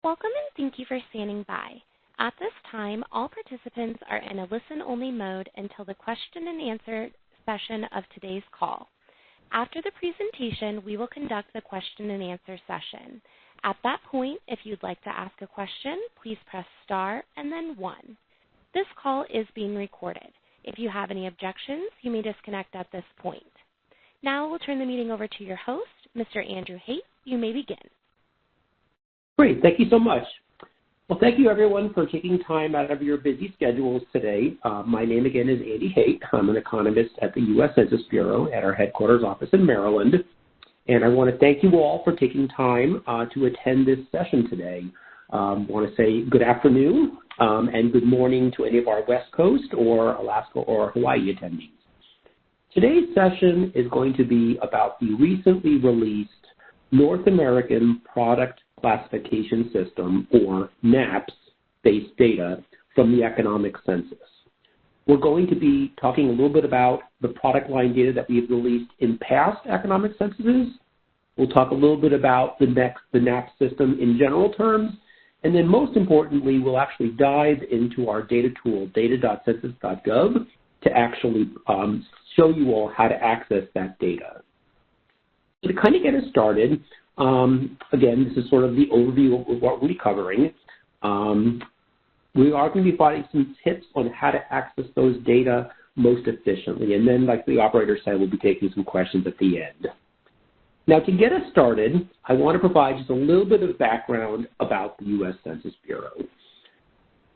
Welcome and thank you for standing by. At this time, all participants are in a listen-only mode until the question and answer session of today's call. After the presentation, we will conduct the question and answer session. At that point, if you'd like to ask a question, please press star and then 1. This call is being recorded. If you have any objections, you may disconnect at this point. Now we'll turn the meeting over to your host, Mr. Andrew Haight. You may begin. Great, thank you so much. Well, thank you everyone for taking time out of your busy schedules today. My name again is Andy Haight. I'm an economist at the U.S. Census Bureau at our headquarters office in Maryland. And I want to thank you all for taking time to attend this session today. I want to say good afternoon and good morning to any of our West Coast or Alaska or Hawaii attendees. Today's session is going to be about the recently released North American Product Classification System, or NAPCS-based data from the Economic Census. We're going to be talking a little bit about the product line data that we've released in past Economic Censuses. We'll talk a little bit about the NAPCS system in general terms, and then most importantly, we'll actually dive into our data tool, data.census.gov, to actually show you all how to access that data. So to kind of get us started, again, this is sort of the overview of what we'll be covering. We are going to be providing some tips on how to access those data most efficiently. And then, like the operator said, we'll be taking some questions at the end. Now, to get us started, I want to provide just a little bit of background about the U.S. Census Bureau.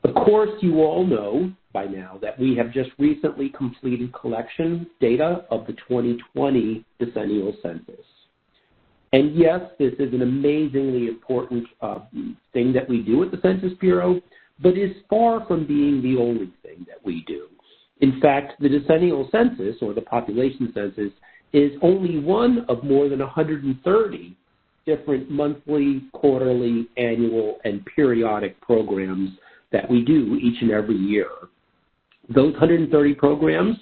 Of course, you all know by now that we have just recently completed collection data of the 2020 decennial census. And yes, this is an amazingly important thing that we do at the Census Bureau, but is far from being the only thing that we do. In fact, the decennial census, or the population census, is only one of more than 130 different monthly, quarterly, annual, and periodic programs that we do each and every year. Those 130 programs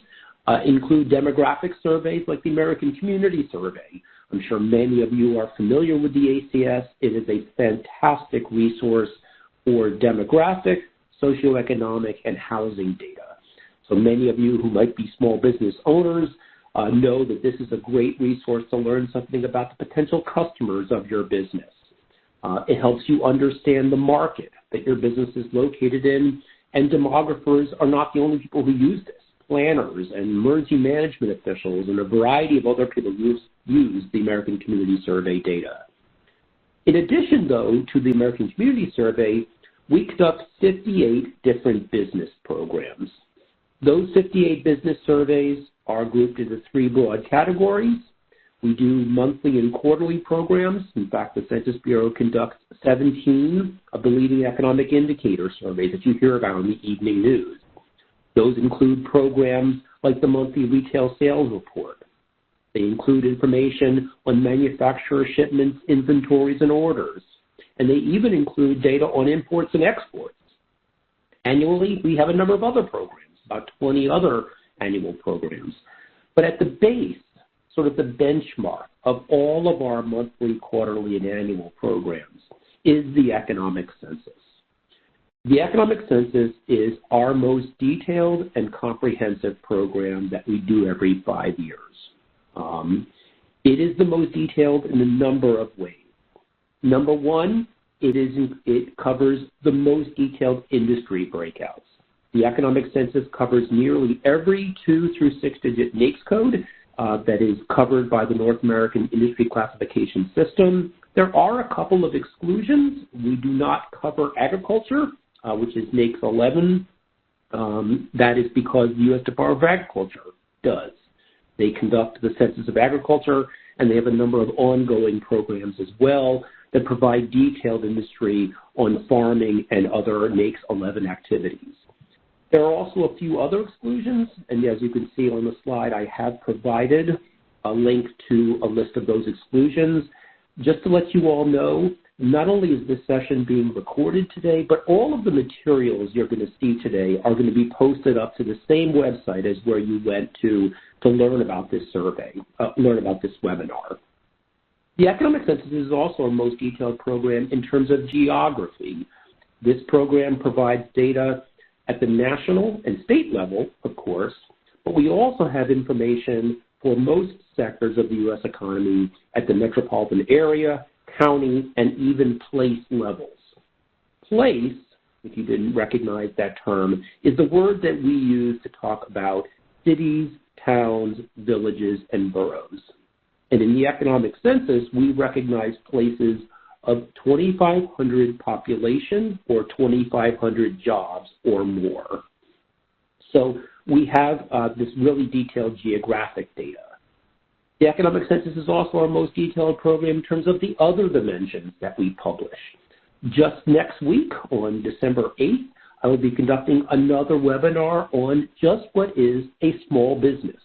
include demographic surveys like the American Community Survey. I'm sure many of you are familiar with the ACS. It is a fantastic resource for demographic, socioeconomic, and housing data. So many of you who might be small business owners know that this is a great resource to learn something about the potential customers of your business. It helps you understand the market that your business is located in, and demographers are not the only people who use this. Planners and emergency management officials and a variety of other people use the American Community Survey data. In addition, though, to the American Community Survey, we conduct 58 different business programs. Those 58 business surveys are grouped into 3 broad categories. We do monthly and quarterly programs. In fact, the Census Bureau conducts 17 of the leading economic indicator surveys that you hear about in the evening news. Those include programs like the monthly retail sales report. They include information on manufacturer shipments, inventories, and orders. And they even include data on imports and exports. Annually, we have a number of other programs, about 20 other annual programs. But at the base, sort of the benchmark of all of our monthly, quarterly, and annual programs is the Economic Census. The Economic Census is our most detailed and comprehensive program that we do every 5 years. It is the most detailed in a number of ways. Number one, it covers the most detailed industry breakouts. The Economic Census covers nearly every 2 through 6-digit NAICS code that is covered by the North American Industry Classification System. There are a couple of exclusions. We do not cover agriculture, which is NAICS 11. That is because the U.S. Department of Agriculture does. They conduct the Census of Agriculture, and they have a number of ongoing programs as well that provide detailed industry on farming and other NAICS 11 activities. There are also a few other exclusions, and as you can see on the slide, I have provided a link to a list of those exclusions. Just to let you all know, not only is this session being recorded today, but all of the materials you're going to see today are going to be posted up to the same website as where you went to learn about this survey, learn about this webinar. The Economic Census is also our most detailed program in terms of geography. This program provides data at the national and state level, of course, but we also have information for most sectors of the U.S. economy at the metropolitan area, county, and even place levels. Place, if you didn't recognize that term, is the word that we use to talk about cities, towns, villages, and boroughs. And in the Economic Census, we recognize places of 2,500 population or 2,500 jobs or more. So we have this really detailed geographic data. The Economic Census is also our most detailed program in terms of the other dimensions that we publish. Just next week, on December 8th, I will be conducting another webinar on just what is a small business.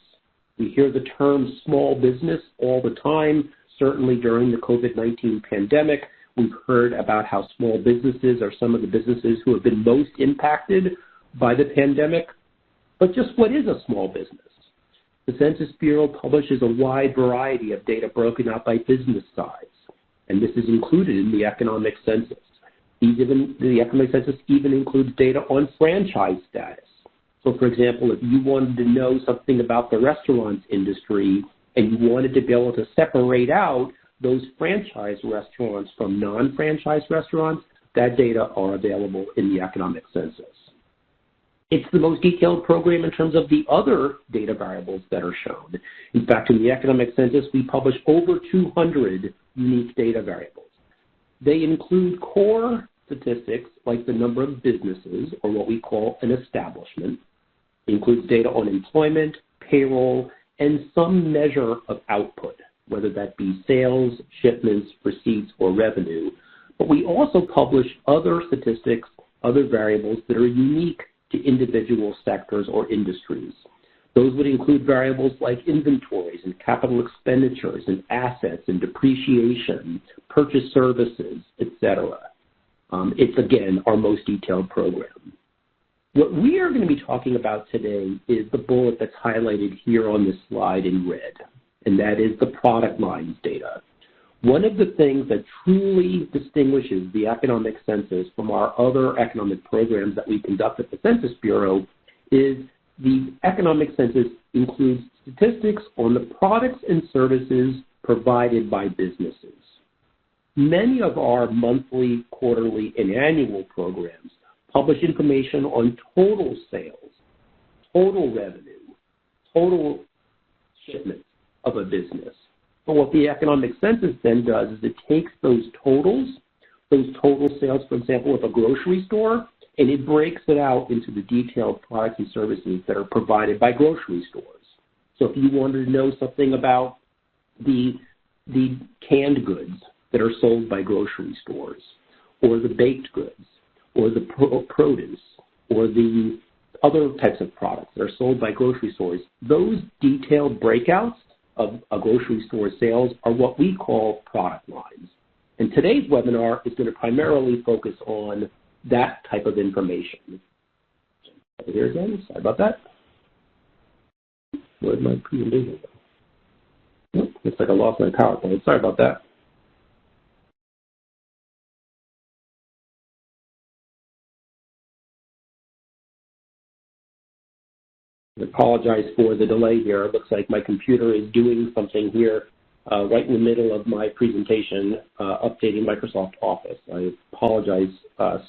We hear the term small business all the time. Certainly during the COVID-19 pandemic, we've heard about how small businesses are some of the businesses who have been most impacted by the pandemic. But just what is a small business? The Census Bureau publishes a wide variety of data broken out by business size, and this is included in the Economic Census. The Economic Census even includes data on franchise status. So, for example, if you wanted to know something about the restaurants industry and you wanted to be able to separate out those franchise restaurants from non-franchise restaurants, that data are available in the Economic Census. It's the most detailed program in terms of the other data variables that are shown. In fact, in the Economic Census, we publish over 200 unique data variables. They include core statistics like the number of businesses, or what we call an establishment. It includes data on employment, payroll, and some measure of output, whether that be sales, shipments, receipts, or revenue. But we also publish other statistics, other variables that are unique to individual sectors or industries. Those would include variables like inventories and capital expenditures and assets and depreciation, purchase services, etc. It's, again, our most detailed program. What we are going to be talking about today is the bullet that's highlighted here on this slide in red, and that is the product lines data. One of the things that truly distinguishes the Economic Census from our other economic programs that we conduct at the Census Bureau is the Economic Census includes statistics on the products and services provided by businesses. Many of our monthly, quarterly, and annual programs publish information on total sales, total revenue, total shipments of a business. But what the Economic Census then does is it takes those total sales, for example, of a grocery store, and it breaks it out into the detailed products and services that are provided by grocery stores. So if you wanted to know something about the canned goods that are sold by grocery stores, or the baked goods, or the produce, or the other types of products that are sold by grocery stores, those detailed breakouts of a grocery store sales are what we call product lines. And today's webinar is going to primarily focus on that type of information. Here again, sorry about that. Where'd my presentation go? Oh, looks like I lost my PowerPoint. Sorry about that. I apologize for the delay here. It looks like my computer is doing something here right in the middle of my presentation, updating Microsoft Office. I apologize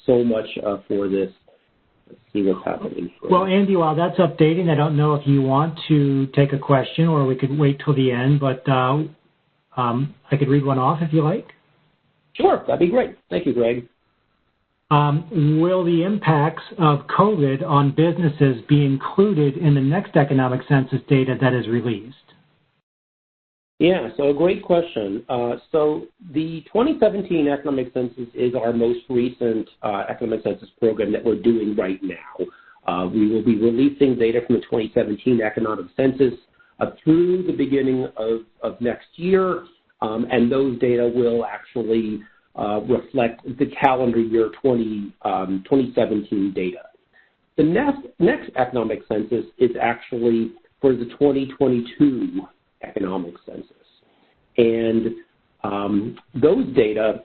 so much for this. Let's see what's happening. Well, Andy, while that's updating, I don't know if you want to take a question or we could wait till the end, but I could read one off if you like. Sure, that'd be great. Thank you, Greg. Will the impacts of COVID on businesses be included in the next Economic Census data that is released? Yeah, so a great question. So the 2017 Economic Census is our most recent Economic Census program that we're doing right now. We will be releasing data from the 2017 Economic Census through the beginning of next year, and those data will actually reflect the calendar year 2017 data. The next Economic Census is actually for the 2022 Economic Census. And Those data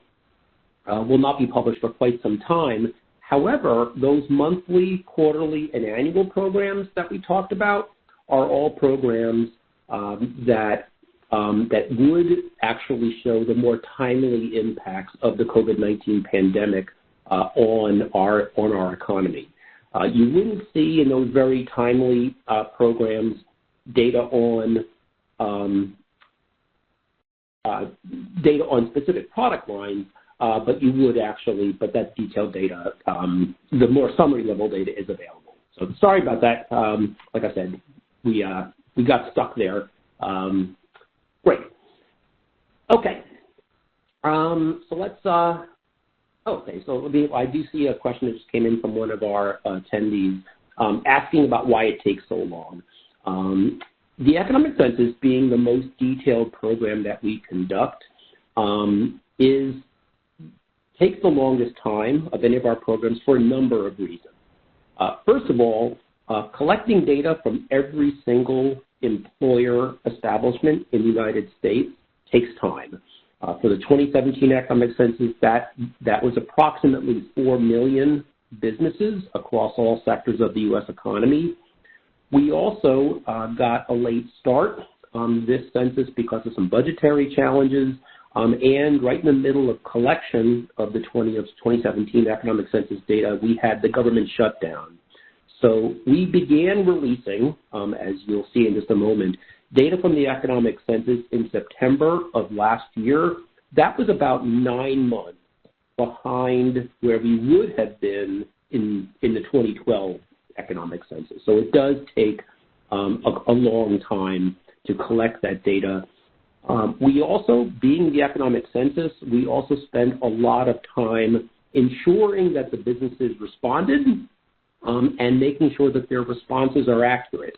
will not be published for quite some time. However, those monthly, quarterly, and annual programs that we talked about are all programs that would actually show the more timely impacts of the COVID-19 pandemic on our economy. You wouldn't see in those very timely programs data on specific product lines, but you would actually, but that detailed data, the more summary level data is available. So sorry about that. Like I said, we got stuck there. Great. Okay. So let's. Okay. So I do see a question that just came in from one of our attendees asking about why it takes so long. The Economic Census, being the most detailed program that we conduct, takes the longest time of any of our programs for a number of reasons. First of all, collecting data from every single employer establishment in the United States takes time. For the 2017 Economic Census, that was approximately 4 million businesses across all sectors of the U.S. economy. We also got a late start on this census because of some budgetary challenges, and right in the middle of collection of the 2017 Economic Census data, we had the government shutdown. So we began releasing, as you'll see in just a moment, data from the Economic Census in September of last year. That was about 9 months behind where we would have been in the 2012 Economic Census. So it does take a long time to collect that data. We also, being the Economic Census, we also spend a lot of time ensuring that the businesses responded and making sure that their responses are accurate.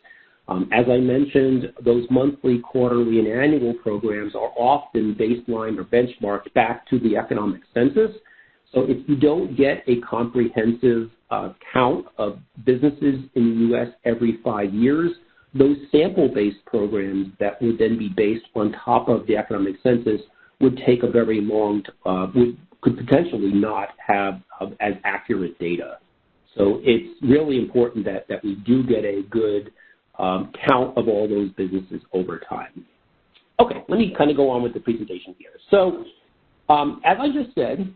As I mentioned, those monthly, quarterly, and annual programs are often baselined or benchmarked back to the Economic Census. So if you don't get a comprehensive count of businesses in the U.S. every 5 years, those sample-based programs that would then be based on top of the Economic Census would take a very long, could potentially not have as accurate data. So it's really important that we do get a good count of all those businesses over time. Okay, let me kind of go on with the presentation here. So as I just said,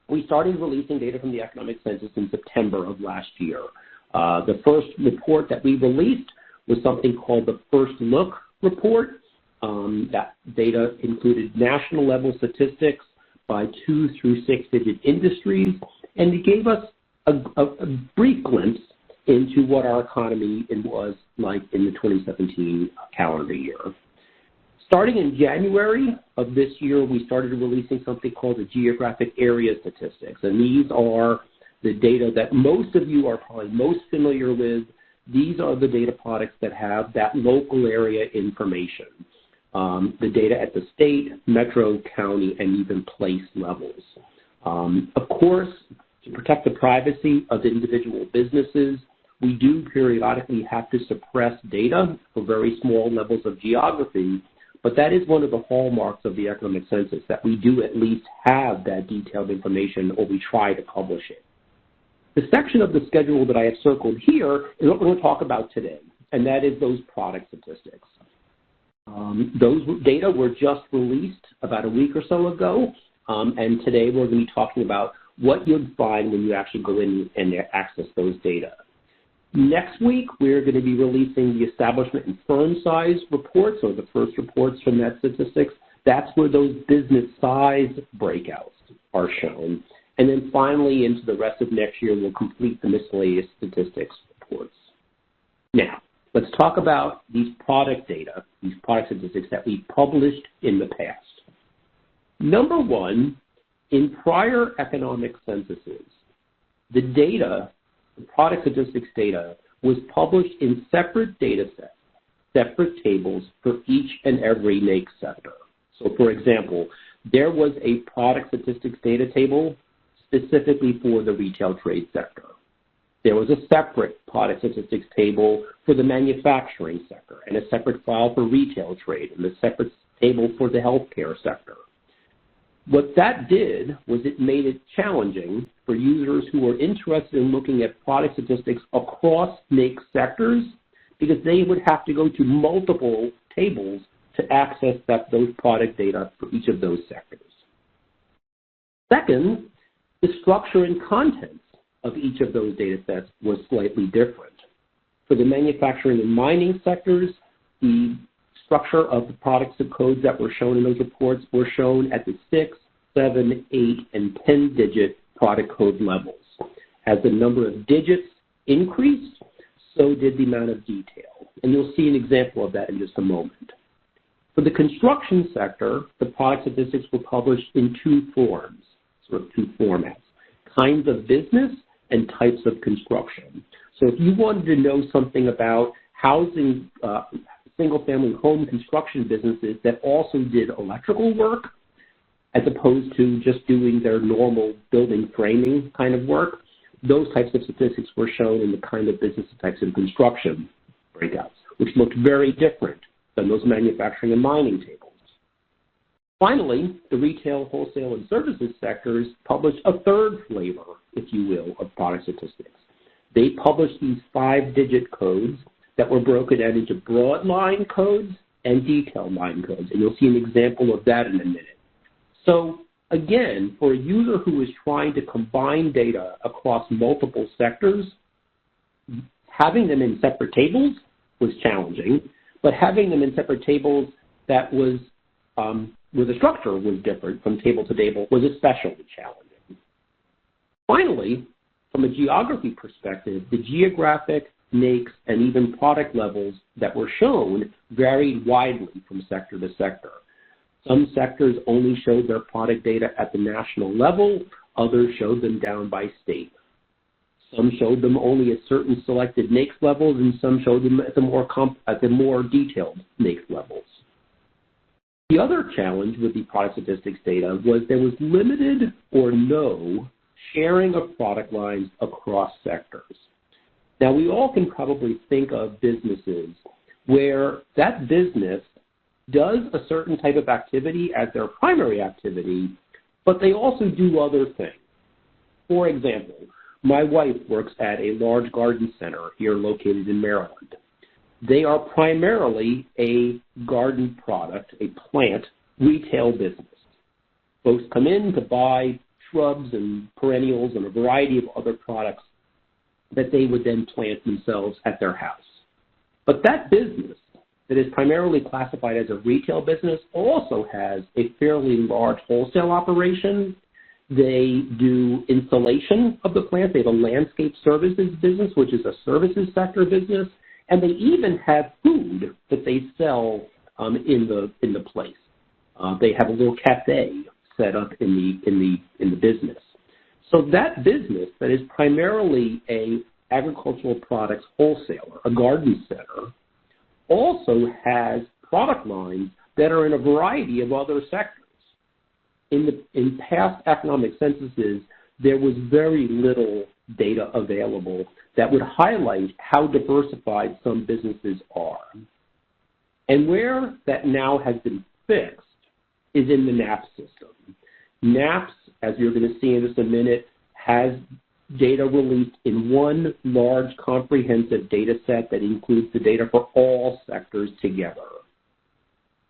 we started releasing data from the Economic Census in September of last year. The first report that we released was something called the First Look report. That data included national level statistics by 2 through 6 digit industries, and it gave us a brief glimpse into what our economy was like in the 2017 calendar year. Starting in January of this year, we started releasing something called the geographic area statistics, and these are the data that most of you are probably most familiar with. These are the data products that have that local area information, the data at the state, metro, county, and even place levels. Of course, to protect the privacy of individual businesses, we do periodically have to suppress data for very small levels of geography, but that is one of the hallmarks of the Economic Census, that we do at least have that detailed information, or we try to publish it. The section of the schedule that I have circled here is what we're going to talk about today, and that is those product statistics. Those data were just released about a week or so ago, and today we're going to be talking about what you'd find when you actually go in and access those data. Next week, we're going to be releasing the establishment and firm size reports, or the first reports from that statistics. That's where those business size breakouts are shown. And then finally, into the rest of next year, we'll complete the miscellaneous statistics reports. Now, let's talk about these product data, these product statistics that we've published in the past. Number one, in prior economic censuses, the data, the product statistics data, was published in separate data sets, separate tables for each and every NAICS sector. So, for example, there was a product statistics data table specifically for the retail trade sector. There was a separate product statistics table for the manufacturing sector, and a separate file for retail trade, and a separate table for the healthcare sector. What that did was it made it challenging for users who were interested in looking at product statistics across NAICS sectors, because they would have to go to multiple tables to access those product data for each of those sectors. Second, the structure and contents of each of those data sets was slightly different. For the manufacturing and mining sectors, the structure of the products and codes that were shown in those reports were shown at the 6, 7, 8, and 10-digit product code levels. As the number of digits increased, so did the amount of detail. And you'll see an example of that in just a moment. For the construction sector, the product statistics were published in two forms, sort of two formats: kinds of business and types of construction. So if you wanted to know something about housing, single-family home construction businesses that also did electrical work, as opposed to just doing their normal building framing kind of work, those types of statistics were shown in the kind of business types of construction breakouts, which looked very different than those manufacturing and mining tables. Finally, the retail, wholesale, and services sectors published a third flavor, if you will, of product statistics. They published these 5-digit codes that were broken out into broad line codes and detailed line codes, and you'll see an example of that in a minute. So again, for a user who is trying to combine data across multiple sectors, having them in separate tables was challenging, but having them in separate tables that was where the structure was different from table to table was especially challenging. Finally, from a geography perspective, the geographic, NAICS, and even product levels that were shown varied widely from sector to sector. Some sectors only showed their product data at the national level, others showed them down by state. Some showed them only at certain selected NAICS levels, and some showed them at the more detailed NAICS levels. The other challenge with the product statistics data was there was limited or no sharing of product lines across sectors. Now, we all can probably think of businesses where that business does a certain type of activity as their primary activity, but they also do other things. For example, my wife works at a large garden center here located in Maryland. They are primarily a garden product, a plant retail business. Folks come in to buy shrubs and perennials and a variety of other products that they would then plant themselves at their house. But that business that is primarily classified as a retail business also has a fairly large wholesale operation. They do installation of the plant. They have a landscape services business, which is a services sector business, and they even have food that they sell in the place. They have a little cafe set up in the business. So that business that is primarily a agricultural products wholesaler, a garden center, also has product lines that are in a variety of other sectors. In past economic censuses, there was very little data available that would highlight how diversified some businesses are. And where that now has been fixed is in the NAPCS system. NAPCS, as you're going to see in just a minute, has data released in one large comprehensive data set that includes the data for all sectors together.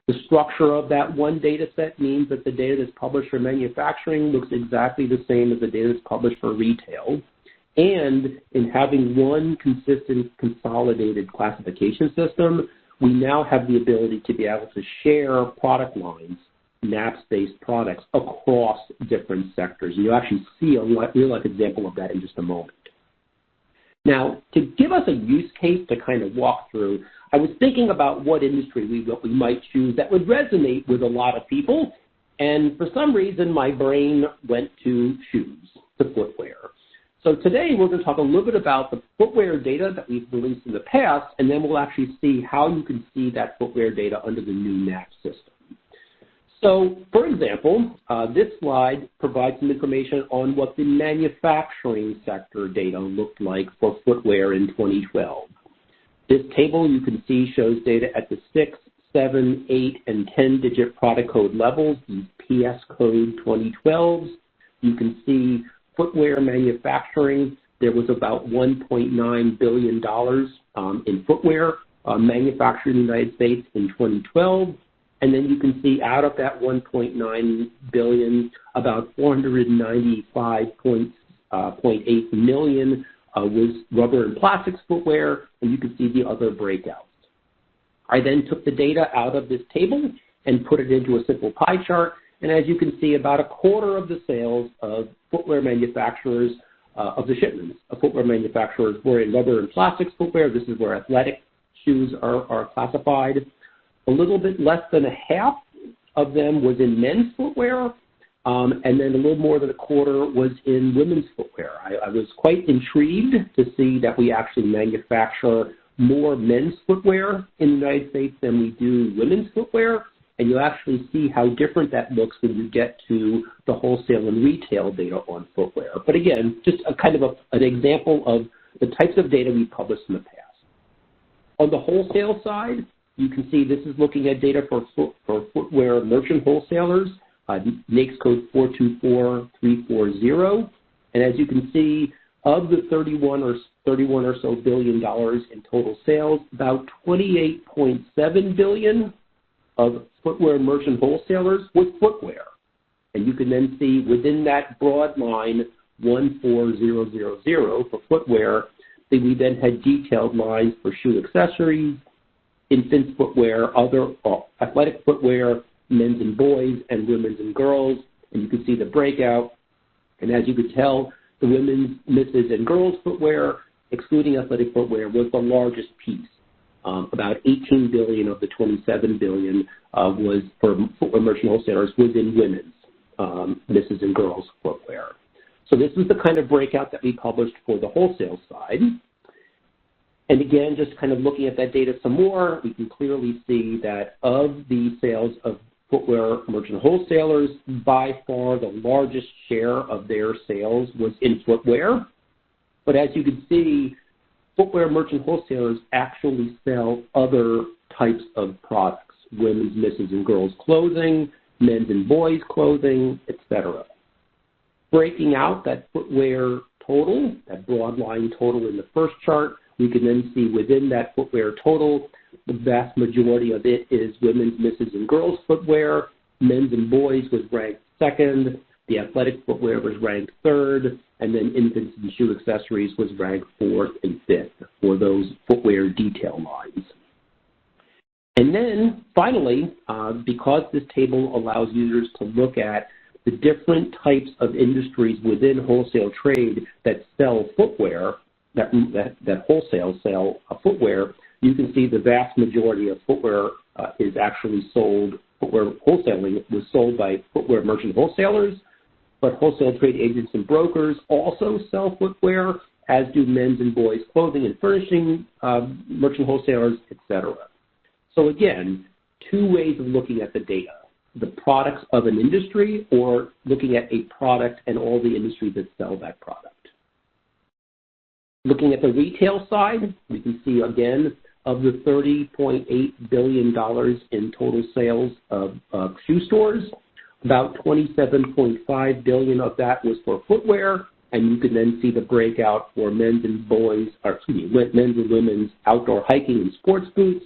The structure of that one data set means that the data that's published for manufacturing looks exactly the same as the data that's published for retail. And in having one consistent consolidated classification system, we now have the ability to be able to share product lines, NAPCS-based products, across different sectors. You'll actually see a real-life example of that in just a moment. Now, to give us a use case to kind of walk through, I was thinking about what industry we might choose that would resonate with a lot of people, and for some reason my brain went to shoes, to footwear. So today we're going to talk a little bit about the footwear data that we've released in the past, and then we'll actually see how you can see that footwear data under the new NAPCS system. So, for example, this slide provides some information on what the manufacturing sector data looked like for footwear in 2012. This table you can see shows data at the 6, 7, 8, and 10-digit product code levels, these PS code 2012s. You can see footwear manufacturing. There was about $1.9 billion in footwear manufactured in the United States in 2012. And then you can see out of that $1.9 billion, about $495.8 million was rubber and plastics footwear, and you can see the other breakouts. I then took the data out of this table and put it into a simple pie chart, and as you can see, about a quarter of the sales of footwear manufacturers, of the shipments of footwear manufacturers, were in rubber and plastics footwear. This is where athletic shoes are classified. A little bit less than a half of them was in men's footwear, and then a little more than a quarter was in women's footwear. I was quite intrigued to see that we actually manufacture more men's footwear in the United States than we do women's footwear, and you'll actually see how different that looks when you get to the wholesale and retail data on footwear. But again, just a kind of an example of the types of data we published in the past. On the wholesale side, you can see this is looking at data for footwear merchant wholesalers, NAPCS code 424340. And as you can see, of the 31 or so billion dollars in total sales, about 28.7 billion of footwear merchant wholesalers was footwear. And you can then see within that broad line, 14000 for footwear, that we then had detailed lines for shoe accessories, infants footwear, other athletic footwear, men's and boys, and women's and girls. And you can see the breakout. And as you could tell, the women's, misses, and girls footwear, excluding athletic footwear, was the largest piece. About 18 billion of the 27 billion was for footwear merchant wholesalers was in women's, misses, and girls footwear. So this is the kind of breakout that we published for the wholesale side. And again, just kind of looking at that data some more, we can clearly see that of the sales of footwear merchant wholesalers, by far the largest share of their sales was in footwear. But as you can see, footwear merchant wholesalers actually sell other types of products, women's, misses, and girls clothing, men's and boys clothing, etc. Breaking out that footwear total, that broad line total in the first chart, we can then see within that footwear total, the vast majority of it is women's, misses, and girls footwear. Men's and boys was ranked second. The athletic footwear was ranked third. And then infants and shoe accessories was ranked fourth and fifth for those footwear detail lines. And then finally, because this table allows users to look at the different types of industries within wholesale trade that sell footwear, that wholesale sell footwear, you can see the vast majority of footwear is actually sold, footwear wholesaling was sold by footwear merchant wholesalers, but wholesale trade agents and brokers also sell footwear, as do men's and boys clothing and furnishing merchant wholesalers, etc. So again, two ways of looking at the data: the products of an industry, or looking at a product and all the industries that sell that product. Looking at the retail side, we can see again, of the $30.8 billion in total sales of shoe stores, about $27.5 billion of that was for footwear, and you can then see the breakout for men's and boys, men's and women's outdoor hiking and sports boots,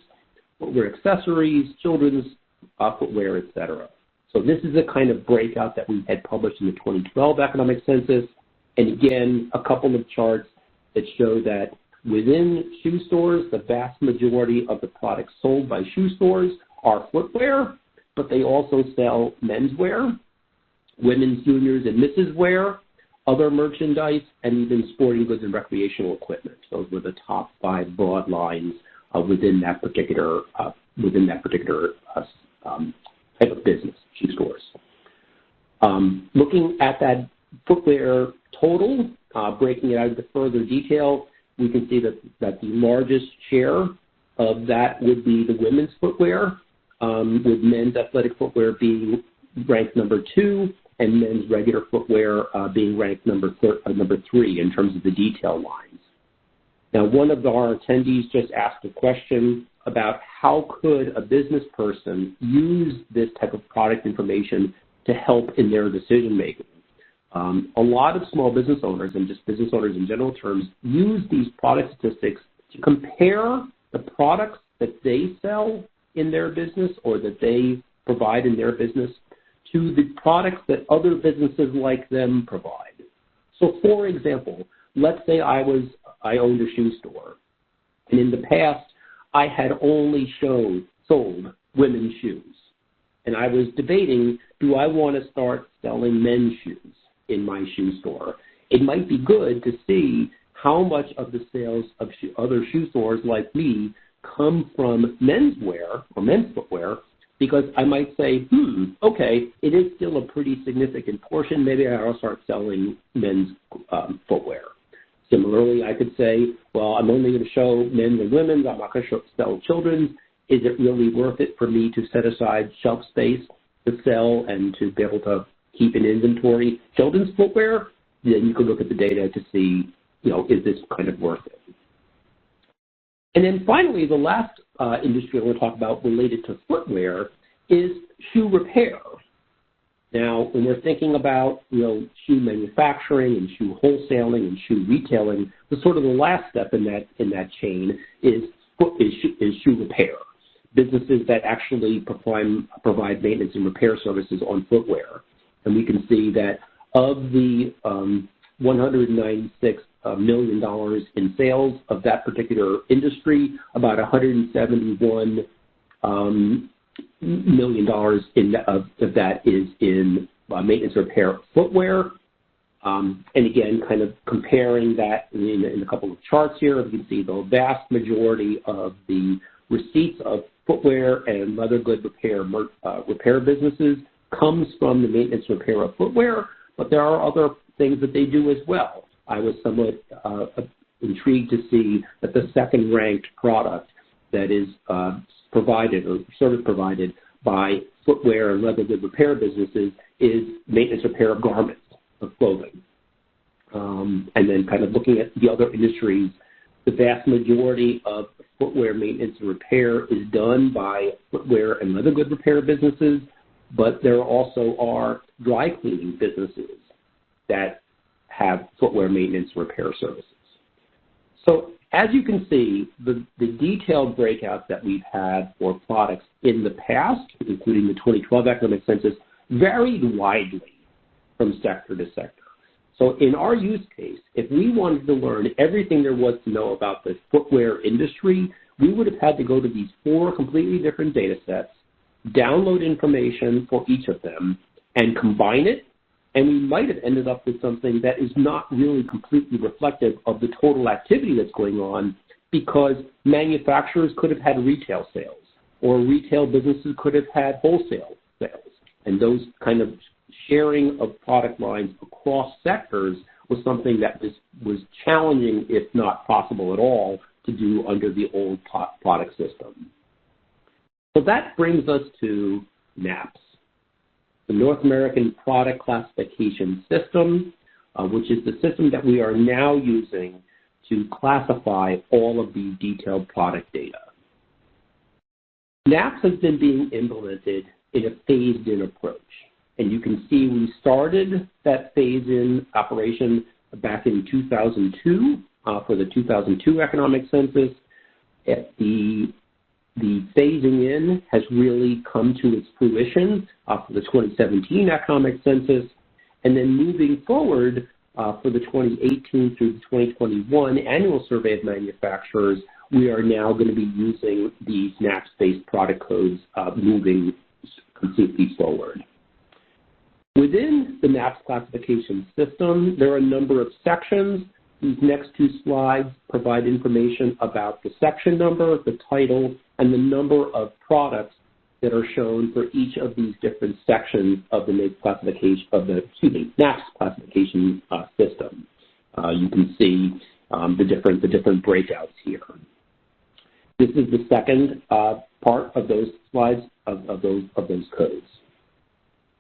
footwear accessories, children's footwear, etc. So this is the kind of breakout that we had published in the 2012 Economic Census. And again, a couple of charts that show that within shoe stores, the vast majority of the products sold by shoe stores are footwear, but they also sell menswear, women's, juniors, and misses wear, other merchandise, and even sporting goods and recreational equipment. Those were the top 5 broad lines within that particular type of business, shoe stores. Looking at that footwear total, breaking it out into further detail, we can see that the largest share of that would be the women's footwear, with men's athletic footwear being ranked number 2 and men's regular footwear being ranked number 3 in terms of the detail lines. Now, one of our attendees just asked a question about how could a business person use this type of product information to help in their decision making. A lot of small business owners and just business owners in general terms use these product statistics to compare the products that they sell in their business or that they provide in their business to the products that other businesses like them provide. So, for example, let's say I owned a shoe store, and in the past I had only sold women's shoes, and I was debating, do I want to start selling men's shoes in my shoe store? It might be good to see how much of the sales of other shoe stores like me come from menswear or men's footwear, because I might say, okay, it is still a pretty significant portion. Maybe I'll start selling men's footwear. Similarly, I could say, well, I'm only going to show men's and women's. I'm not going to sell children's. Is it really worth it for me to set aside shelf space to sell and to be able to keep in inventory children's footwear? Then you can look at the data to see, is this kind of worth it? And then finally, the last industry I want to talk about related to footwear is shoe repair. Now, when we're thinking about, shoe manufacturing and shoe wholesaling and shoe retailing, the sort of the last step in that chain is shoe repair. Businesses that actually provide maintenance and repair services on footwear. And we can see that of the $196 million in sales of that particular industry, about $171 million of that is in maintenance repair footwear. And again, kind of comparing that in a couple of charts here, you can see the vast majority of the receipts of footwear and leather good repair businesses comes from the maintenance repair of footwear, but there are other things that they do as well. I was somewhat intrigued to see that the second-ranked product that is provided or service provided by footwear and leather good repair businesses is maintenance repair of garments, of clothing. And then kind of looking at the other industries, the vast majority of footwear maintenance and repair is done by footwear and leather good repair businesses, but there also are dry cleaning businesses that have footwear maintenance and repair services. So as you can see, the detailed breakouts that we've had for products in the past, including the 2012 Economic Census, varied widely from sector to sector. So in our use case, if we wanted to learn everything there was to know about the footwear industry, we would have had to go to these 4 completely different data sets, download information for each of them, and combine it, and we might have ended up with something that is not really completely reflective of the total activity that's going on, because manufacturers could have had retail sales, or retail businesses could have had wholesale sales, and those kind of sharing of product lines across sectors was something that was challenging, if not possible at all, to do under the old product system. So that brings us to NAPCS, the North American Product Classification System, which is the system that we are now using to classify all of the detailed product data. NAPCS has been being implemented in a phased-in approach. And you can see we started that phase-in operation back in 2002 for the 2002 Economic Census. The phasing in has really come to its fruition for the 2017 Economic Census. And then moving forward for the 2018 through the 2021 Annual Survey of Manufacturers, we are now going to be using these NAPCS-based product codes moving completely forward. Within the NAPCS classification system, there are a number of sections. These next 2 slides provide information about the section number, the title, and the number of products that are shown for each of these different sections of the NAPCS classification system. You can see the different breakouts here. This is the second part of those slides of those codes.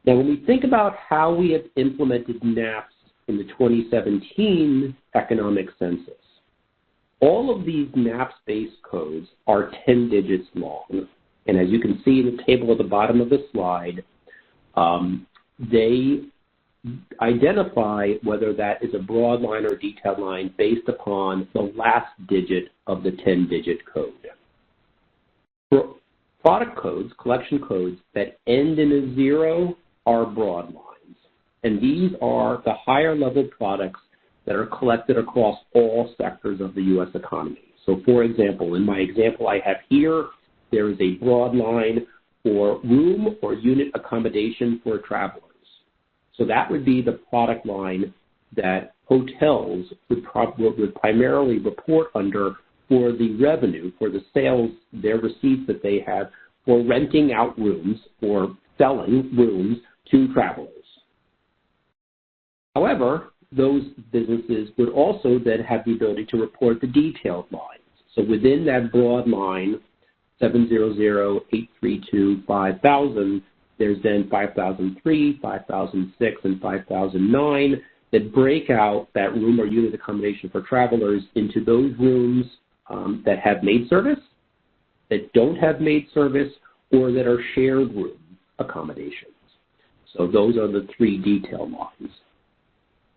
Now, when we think about how we have implemented NAPCS in the 2017 Economic Census, All of these NAPCS-based codes are 10 digits long. And as you can see in the table at the bottom of the slide, they identify whether that is a broad line or detailed line based upon the last digit of the 10-digit code. For product codes, collection codes that end in a 0 are broad lines. And these are the higher level products that are collected across all sectors of the U.S. economy. So for example, in my example I have here, there is a broad line for room or unit accommodation for travelers. So that would be the product line that hotels would primarily report under for the revenue, for the sales, their receipts that they have for renting out rooms or selling rooms to travelers. However, those businesses would also then have the ability to report the detailed lines. So within that broad line, 700, 832, 5000, there's then 5003, 5006, and 5009 that break out that room or unit accommodation for travelers into those rooms that have maid service, that don't have maid service, or that are shared room accommodations. So those are the three detail lines.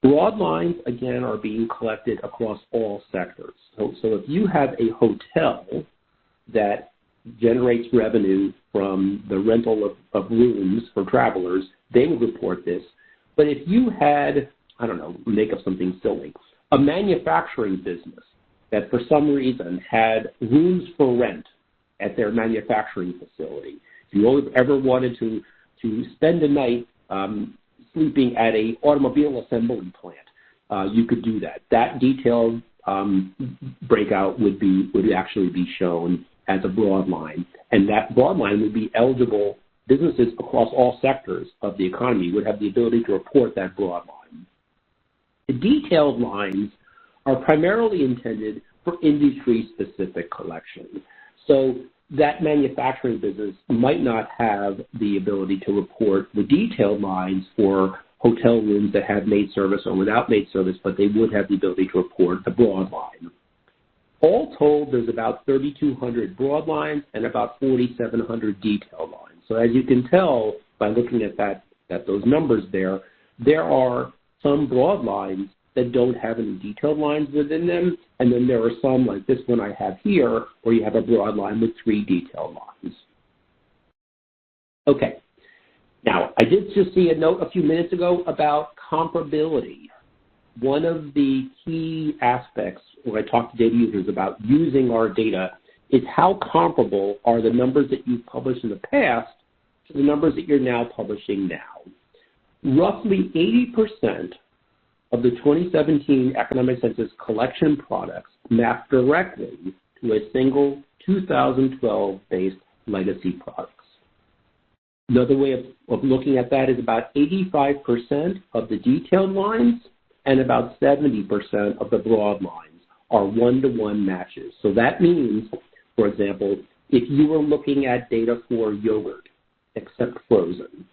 Broad lines, again, are being collected across all sectors. So if you have a hotel that generates revenue from the rental of rooms for travelers, they would report this. But if you had, I don't know, make up something silly, a manufacturing business that for some reason had rooms for rent at their manufacturing facility, if you ever wanted to spend a night sleeping at a automobile assembly plant, you could do that. That detailed breakout would actually be shown as a broad line, and that broad line would be eligible. Businesses across all sectors of the economy would have the ability to report that broad line. The detailed lines are primarily intended for industry-specific collection. So that manufacturing business might not have the ability to report the detailed lines for hotel rooms that have maid service or without maid service, but they would have the ability to report the broad line. All told, there's about 3,200 broad lines and about 4,700 detailed lines. So as you can tell by looking at those numbers there are some broad lines that don't have any detailed lines within them, and then there are some, like this one I have here, where you have a broad line with 3 detailed lines. Okay. Now, I did just see a note a few minutes ago about comparability. One of the key aspects when I talk to data users about using our data is how comparable are the numbers that you've published in the past to the numbers that you're now publishing now. Roughly 80% of the 2017 Economic Census collection products map directly to a single 2012-based legacy products. Another way of looking at that is about 85% of the detailed lines and about 70% of the broad lines are one-to-one matches. So that means, for example, if you were looking at data for yogurt, except frozen,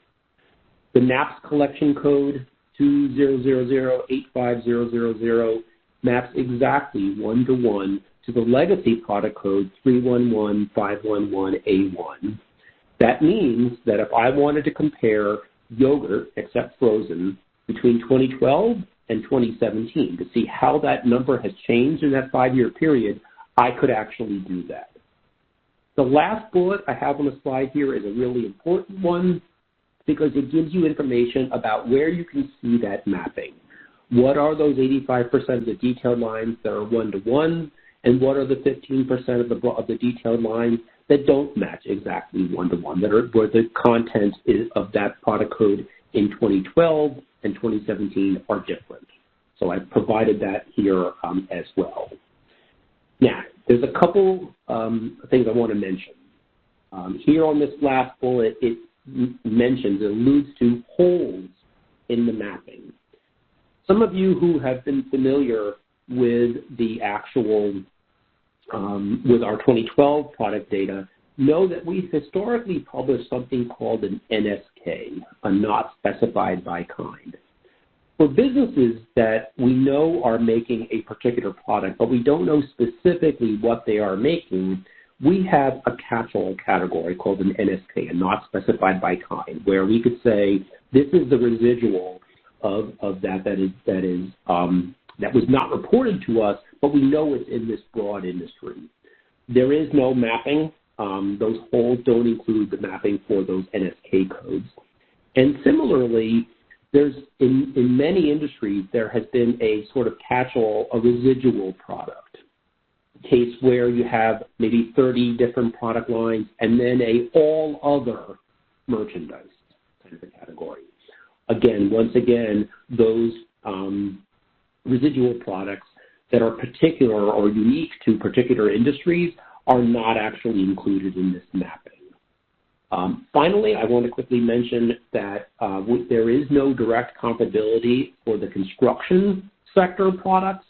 the NAPCS collection code 2000-85000 maps exactly one-to-one to the legacy product code 311511A1. That means that if I wanted to compare yogurt, except frozen, between 2012 and 2017 to see how that number has changed in that 5-year period, I could actually do that. The last bullet I have on the slide here is a really important one because it gives you information about where you can see that mapping. What are those 85% of the detailed lines that are one-to-one, and what are the 15% of the detailed lines that don't match exactly one-to-one, that are where the content of that product code in 2012 and 2017 are different. So I've provided that here as well. Now, there's a couple things I want to mention. Here on this last bullet, it alludes to holes in the mapping. Some of you who have been familiar with the actual, with our 2012 product data know that we've historically published something called an NSK, a not specified by kind. For businesses that we know are making a particular product, but we don't know specifically what they are making, we have a catch-all category called an NSK, a not specified by kind, where we could say this is the residual of that was not reported to us, but we know it's in this broad industry. There is no mapping. Those holes don't include the mapping for those NSK codes. And similarly, there's in many industries, there has been a sort of catch-all, a residual product case where you have maybe 30 different product lines and then a all other merchandise kind of a category. Again, once again, those residual products that are particular or unique to particular industries are not actually included in this mapping. Finally, I want to quickly mention that there is no direct comparability for the construction sector products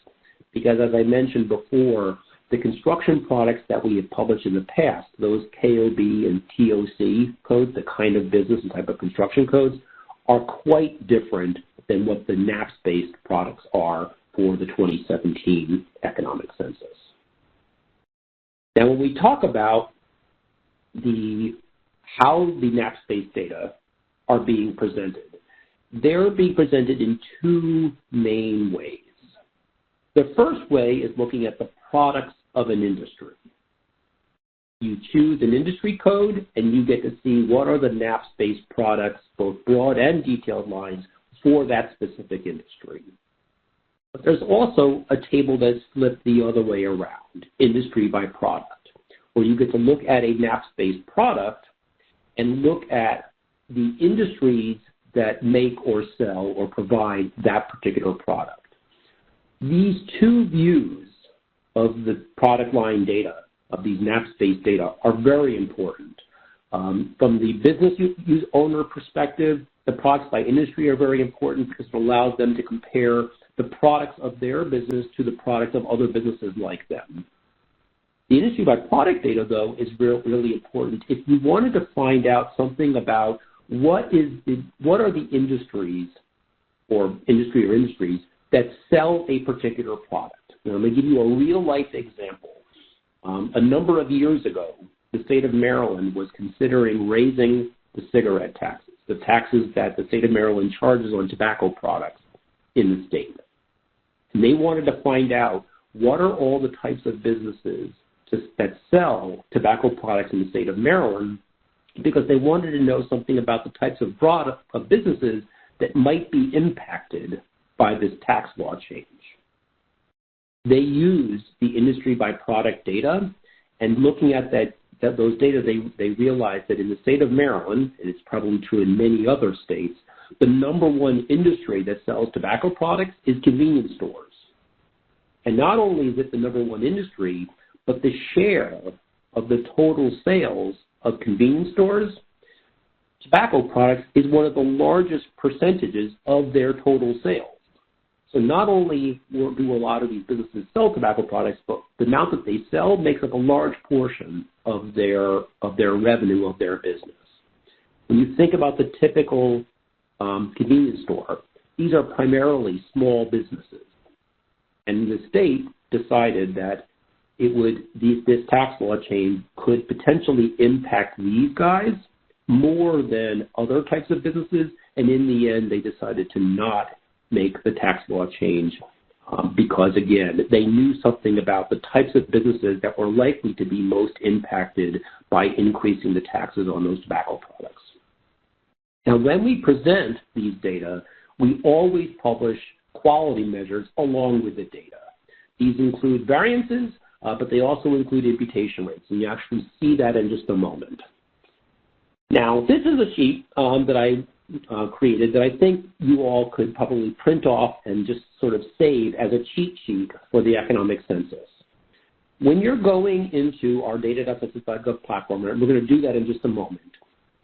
because, as I mentioned before, the construction products that we have published in the past, those KOB and TOC codes, the kind of business and type of construction codes, are quite different than what the NAPCS-based products are for the 2017 Economic Census. Now, when we talk about how the NAPCS-based data are being presented, they're being presented in two main ways. The first way is looking at the products of an industry. You choose an industry code, and you get to see what are the NAPCS-based products, both broad and detailed lines, for that specific industry. But there's also a table that's flipped the other way around, industry by product, where you get to look at a NAPCS-based product and look at the industries that make or sell or provide that particular product. These two views of the product line data, of these NAPCS-based data, are very important. From the business owner perspective, the products by industry are very important because it allows them to compare the products of their business to the products of other businesses like them. The industry by product data, though, is really important. If you wanted to find out something about what are the industries or industries that sell a particular product. Now, I'm going to give you a real-life example. A number of years ago, the state of Maryland was considering raising the cigarette taxes, the taxes that the state of Maryland charges on tobacco products in the state. And they wanted to find out what are all the types of businesses that sell tobacco products in the state of Maryland, because they wanted to know something about the types of businesses that might be impacted by this tax law change. They used the industry by product data, and looking at those data, they realized that in the state of Maryland, and it's probably true in many other states, the number one industry that sells tobacco products is convenience stores. And not only is it the number one industry, but the share of the total sales of convenience stores, tobacco products is one of the largest percentages of their total sales. So not only do a lot of these businesses sell tobacco products, but the amount that they sell makes up a large portion of their revenue of their business. When you think about the typical convenience store, these are primarily small businesses. And the state decided that this tax law change could potentially impact these guys more than other types of businesses, and in the end, they decided to not make the tax law change because, again, they knew something about the types of businesses that were likely to be most impacted by increasing the taxes on those tobacco products. Now, when we present these data, we always publish quality measures along with the data. These include variances, but they also include imputation rates, and you actually see that in just a moment. Now, this is a sheet that I created that I think you all could probably print off and just sort of save as a cheat sheet for the Economic Census. When you're going into our data.census.gov platform, and we're going to do that in just a moment,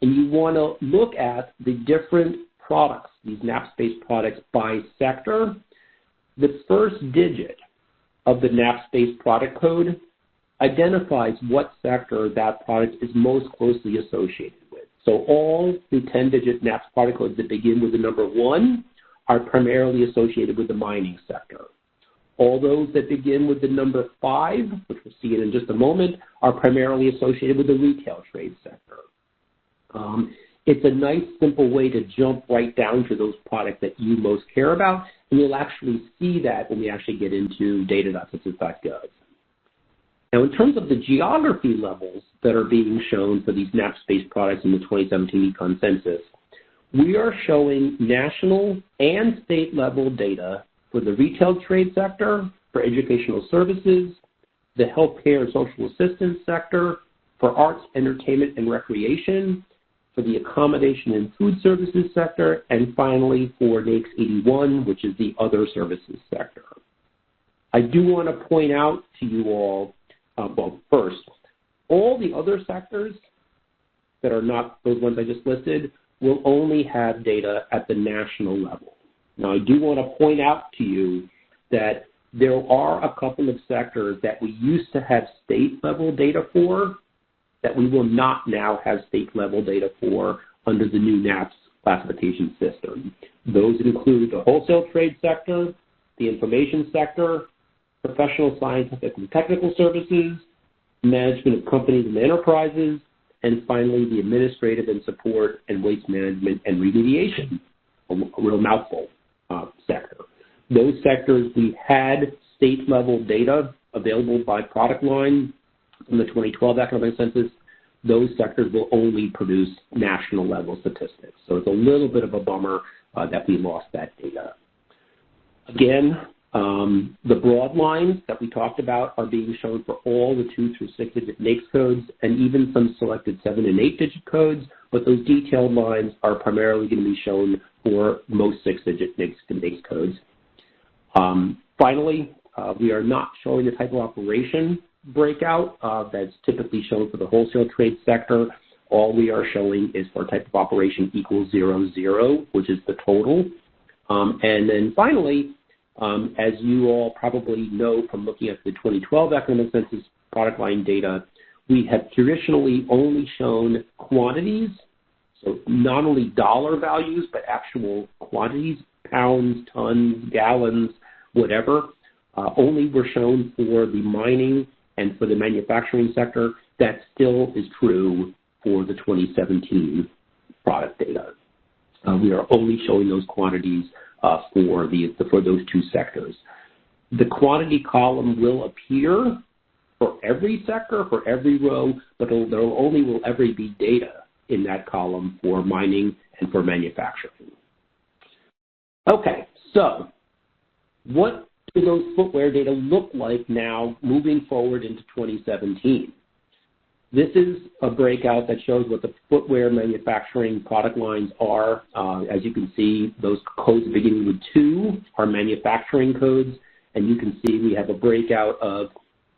and you want to look at the different products, these NAPCS-based products by sector, the first digit of the NAPCS-based product code identifies what sector that product is most closely associated with. So all the 10-digit NAPCS product codes that begin with the number 1 are primarily associated with the mining sector. All those that begin with the number 5, which we'll see in just a moment, are primarily associated with the retail trade sector. It's a nice, simple way to jump right down to those products that you most care about, and you'll actually see that when we actually get into data.census.gov. Now, in terms of the geography levels that are being shown for these NAPCS-based products in the 2017 Econ Census, we are showing national and state-level data for the retail trade sector, for educational services, the healthcare and social assistance sector, for arts, entertainment, and recreation, for the accommodation and food services sector, and finally for NAPCS 81, which is the other services sector. I do want to point out to you all, well, first, all the other sectors that are not those ones I just listed will only have data at the national level. Now, I do want to point out to you that there are a couple of sectors that we used to have state-level data for that we will not now have state-level data for under the new NAPCS classification system. Those include the wholesale trade sector, the information sector, professional, scientific, and technical services, management of companies and enterprises, and finally the administrative and support and waste management and remediation, a real mouthful sector. Those sectors, we had state-level data available by product line in the 2012 Economic Census. Those sectors will only produce national-level statistics. So it's a little bit of a bummer that we lost that data. Again, the broad lines that we talked about are being shown for all the 2 through 6-digit NAICS codes and even some selected 7 and 8-digit codes, but those detailed lines are primarily going to be shown for most 6-digit NAICS codes. Finally, we are not showing the type of operation breakout that's typically shown for the wholesale trade sector. All we are showing is for type of operation equals 00, which is the total. And then finally, as you all probably know from looking at the 2012 Economic Census product line data, we have traditionally only shown quantities, so not only dollar values, but actual quantities, pounds, tons, gallons, whatever. Only were shown for the mining and for the manufacturing sector. That still is true for the 2017 product data. We are only showing those quantities for those 2 sectors. The quantity column will appear for every sector, for every row, but there only will ever be data in that column for mining and for manufacturing. Okay, so what do those footwear data look like now moving forward into 2017? This is a breakout that shows what the footwear manufacturing product lines are. As you can see, those codes beginning with 2 are manufacturing codes, and you can see we have a breakout of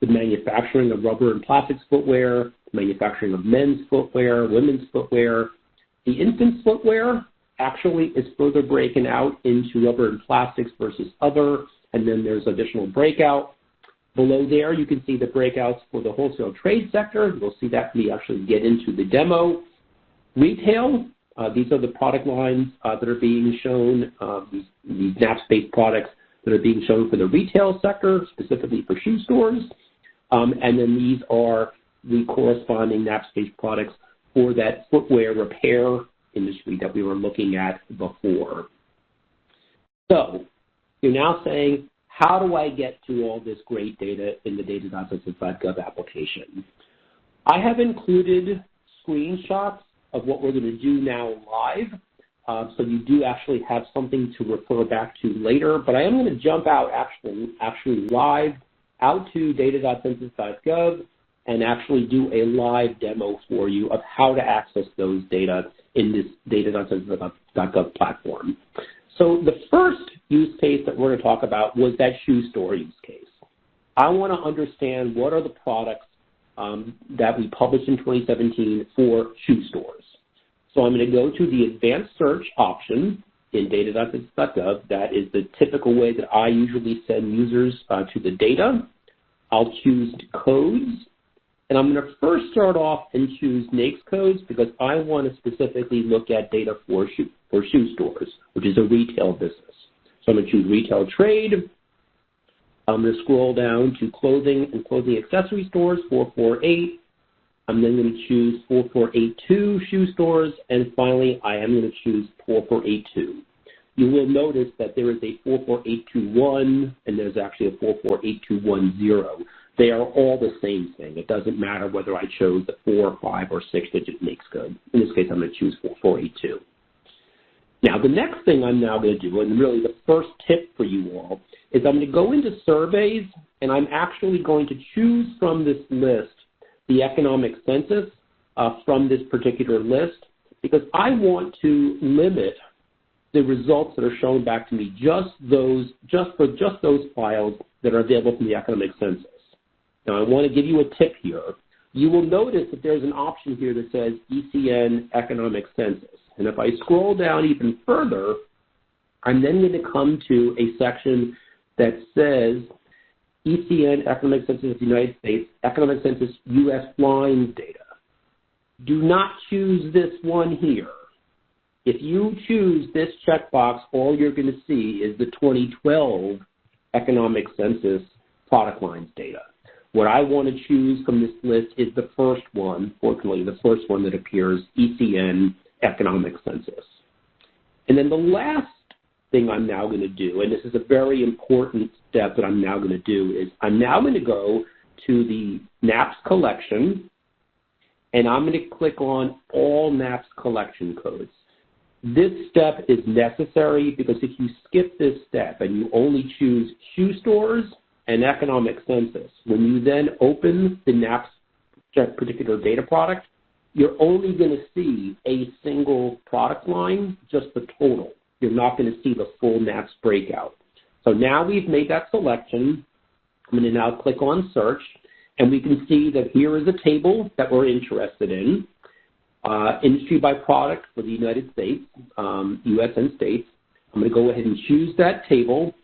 the manufacturing of rubber and plastics footwear, manufacturing of men's footwear, women's footwear. The infants footwear actually is further broken out into rubber and plastics versus other, and then there's additional breakout. Below there, you can see the breakouts for the wholesale trade sector. You'll see that when we actually get into the demo. Retail, these are the product lines that are being shown, these NAPCS-based products that are being shown for the retail sector, specifically for shoe stores. And then these are the corresponding NAPCS-based products for that footwear repair industry that we were looking at before. So you're now saying, how do I get to all this great data in the data.census.gov application? I have included screenshots of what we're going to do now live, so you do actually have something to refer back to later, but I am going to jump out actually live out to data.census.gov and actually do a live demo for you of how to access those data in this data.census.gov platform. So the first use case that we're going to talk about was that shoe store use case. I want to understand what are the products that we published in 2017 for shoe stores. So I'm going to go to the advanced search option in data.census.gov. That is the typical way that I usually send users to the data. I'll choose codes, And I'm going to first start off and choose NAPCS codes because I want to specifically look at data for shoe stores, which is a retail business. So I'm going to choose retail trade. I'm going to scroll down to clothing and clothing accessory stores, 448. I'm then going to choose 4482 shoe stores, and finally I am going to choose 4482. You will notice that there is a 44821 and there's actually a 448210. They are all the same thing. It doesn't matter whether I chose the 4, 5, or 6-digit NAPCS code. In this case, I'm going to choose 4482. Now, the next thing I'm now going to do, and really the first tip for you all, is I'm going to go into surveys, and I'm actually going to choose from this list the Economic Census from this particular list, because I want to limit the results that are shown back to me just those files that are available from the Economic Census. Now, I want to give you a tip here. You will notice that there's an option here that says ECN Economic Census. And if I scroll down even further, I'm then going to come to a section that says ECN Economic Census of the United States, Economic Census U.S. lines data. Do not choose this one here. If you choose this checkbox, all you're going to see is the 2012 Economic Census product lines data. What I want to choose from this list is the first one, fortunately, the first one that appears, ECN Economic Census. And then the last thing I'm now going to do, and this is a very important step that I'm now going to do, is I'm now going to go to the NAPCS collection, and I'm going to click on all NAPCS collection codes. This step is necessary because if you skip this step and you only choose shoe stores and Economic Census, when you then open the NAPCS particular data product, you're only going to see a single product line, just the total. You're not going to see the full NAPCS breakout. So now we've made that selection. I'm going to now click on search, and we can see that here is a table that we're interested in, industry by product for the United States, U.S. and states. I'm going to go ahead and choose that table,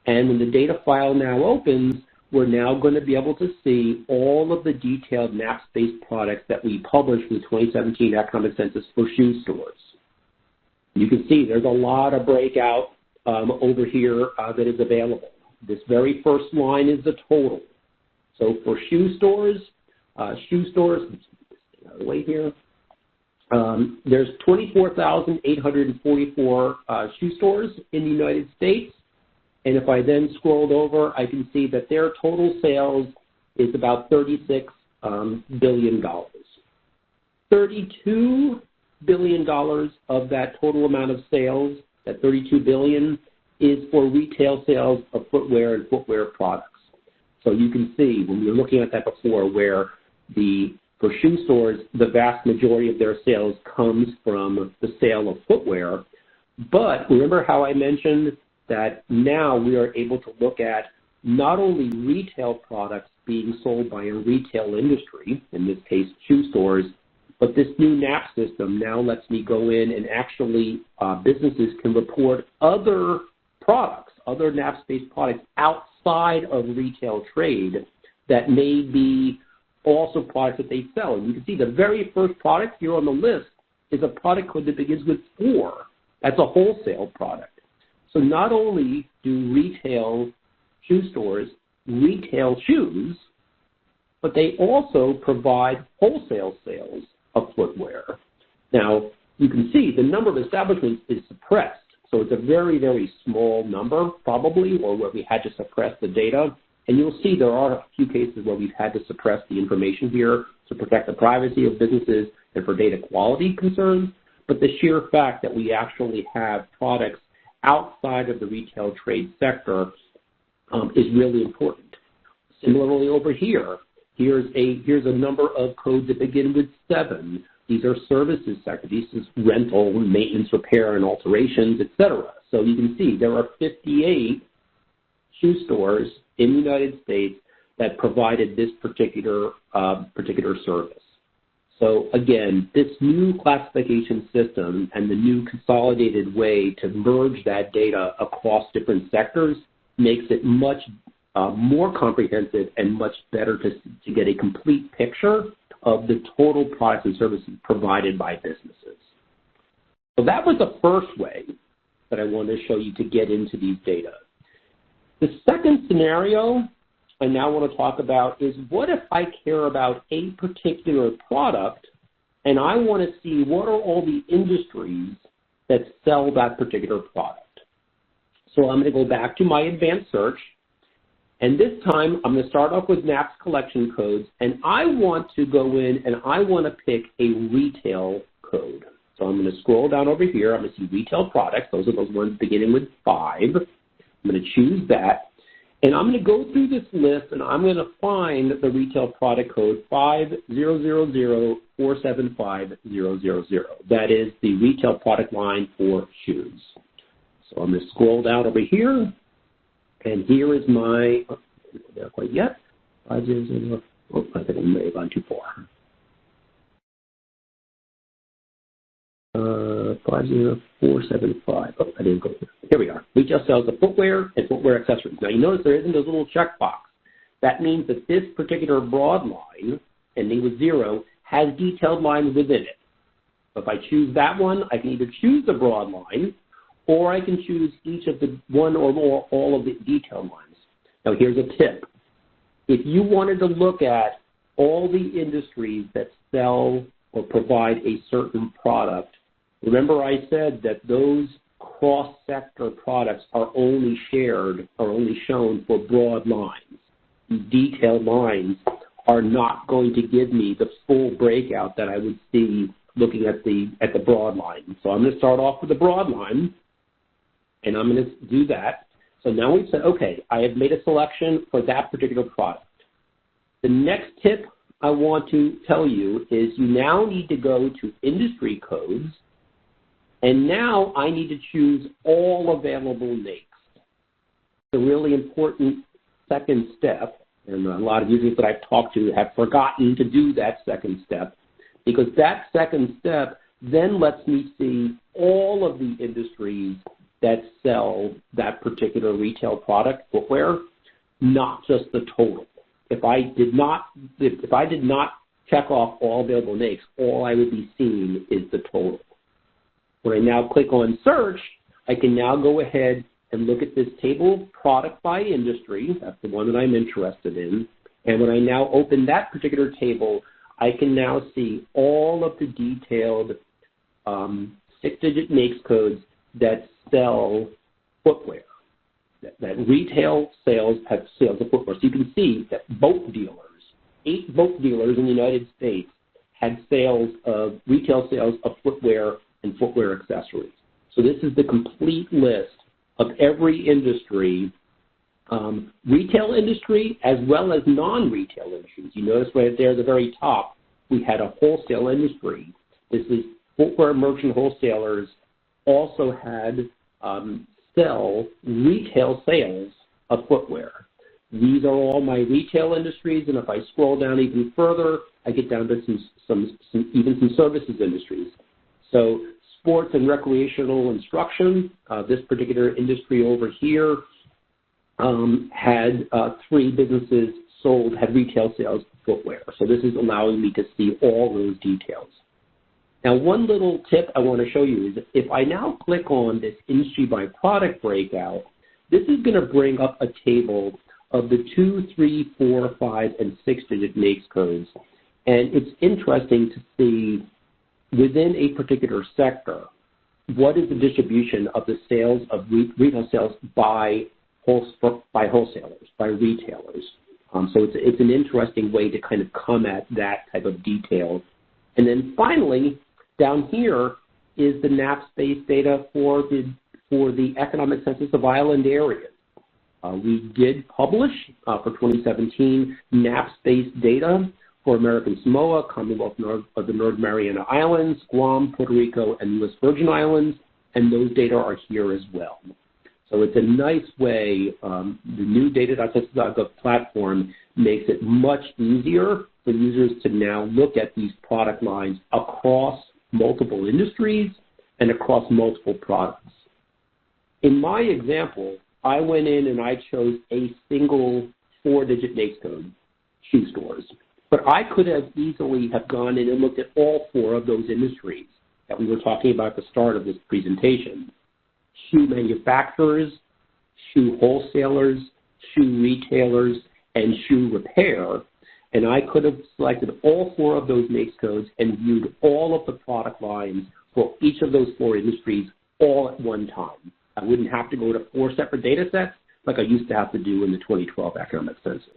and when the data file now opens, we're now going to be able to see all of the detailed NAPCS-based products that we published for the 2017 Economic Census for shoe stores. You can see there's a lot of breakout over here that is available. This very first line is the total. So for shoe stores, wait here, there's 24,844 shoe stores in the United States. And if I then scrolled over, I can see that their total sales is about $36 billion. $32 billion of that total amount of sales, that $32 billion, is for retail sales of footwear and footwear products. So you can see when we were looking at that before where for shoe stores, the vast majority of their sales comes from the sale of footwear. But remember how I mentioned that now we are able to look at not only retail products being sold by a retail industry, in this case shoe stores, but this new NAPCS system now lets me go in and actually businesses can report other products, other NAPCS-based products outside of retail trade that may be also products that they sell. And you can see the very first product here on the list is a product code that begins with 4. That's a wholesale product. So not only do retail shoe stores retail shoes, but they also provide wholesale sales of footwear. Now, you can see the number of establishments is suppressed. So it's a very, very small number, probably, or where we had to suppress the data. And you'll see there are a few cases where we've had to suppress the information here to protect the privacy of businesses and for data quality concerns. But the sheer fact that we actually have products outside of the retail trade sector is really important. Similarly over here, here's a number of codes that begin with 7. These are services sector. This is rental, maintenance, repair, and alterations, etc. So you can see there are 58 shoe stores in the United States that provided this particular service. So again, this new classification system and the new consolidated way to merge that data across different sectors makes it much more comprehensive and much better to get a complete picture of the total products and services provided by businesses. So that was the first way that I wanted to show you to get into these data. The second scenario I now want to talk about is, what if I care about a particular product and I want to see what are all the industries that sell that particular product. So I'm going to go back to my advanced search, and this time I'm going to start off with NAPCS collection codes, and I want to go in and I want to pick a retail code. So I'm going to scroll down over here. I'm going to see retail products. Those are those ones beginning with 5. I'm going to choose that. And I'm going to go through this list, and I'm going to find the retail product code 500047500. That is the retail product line for shoes. So I'm going to scroll down over here, and here is my, not quite yet, 500, oh, I think I may have gone too far. 50475. Oh, I didn't go here. Here we are. Retail sales of footwear and footwear accessories. Now, you notice there isn't a little checkbox. That means that this particular broad line, ending with 0, has detailed lines within it. So if I choose that one, I can either choose the broad line, or I can choose each of the one or more, all of the detailed lines. Now, here's a tip. If you wanted to look at all the industries that sell or provide a certain product, remember I said that those cross-sector products are only shared or only shown for broad lines. These detailed lines are not going to give me the full breakout that I would see looking at the broad line. So I'm going to start off with the broad line, and I'm going to do that. So now we've said, okay, I have made a selection for that particular product. The next tip I want to tell you is you now need to go to industry codes, and now I need to choose all available NAICS. It's a really important second step, and a lot of users that I've talked to have forgotten to do that second step, because that second step then lets me see all of the industries that sell that particular retail product, footwear, not just the total. If I did not check off all available NAICS, all I would be seeing is the total. When I now click on search, I can now go ahead and look at this table, product by industry. That's the one that I'm interested in. And when I now open that particular table, I can now see all of the detailed 6-digit NAICS codes that sell footwear. That retail sales have sales of footwear. So you can see that boat dealers, 8 boat dealers in the United States, had sales of retail sales of footwear and footwear accessories. So this is the complete list of every industry, retail industry as well as non-retail industries. You notice right there at the very top, we had a wholesale industry. This is footwear merchant wholesalers also had sell retail sales of footwear. These are all my retail industries, and if I scroll down even further, I get down to even some services industries. So sports and recreational instruction, this particular industry over here had 3 businesses had retail sales of footwear. So this is allowing me to see all those details. Now, one little tip I want to show you is if I now click on this industry by product breakout, this is going to bring up a table of the 2, 3, 4, 5, and 6-digit NAICS codes. And it's interesting to see within a particular sector, what is the distribution of the sales of retail sales by wholesalers, by retailers. So it's an interesting way to kind of come at that type of detail. And then finally, down here is the NAPCS-based data for the Economic Census of Island areas. We did publish for 2017 NAPCS-based data for American Samoa, Commonwealth of the Northern Mariana Islands, Guam, Puerto Rico, and U.S. Virgin Islands, and those data are here as well. So it's a nice way, the new data.census.gov platform makes it much easier for users to now look at these product lines across multiple industries and across multiple products. In my example, I went in and I chose a single 4-digit NAPCS code, shoe stores. But I could have easily have gone in and looked at all 4 of those industries that we were talking about at the start of this presentation. Shoe manufacturers, shoe wholesalers, shoe retailers, and shoe repair. And I could have selected all 4 of those NAPCS codes and viewed all of the product lines for each of those 4 industries all at one time. I wouldn't have to go to 4 separate data sets like I used to have to do in the 2012 Economic Census.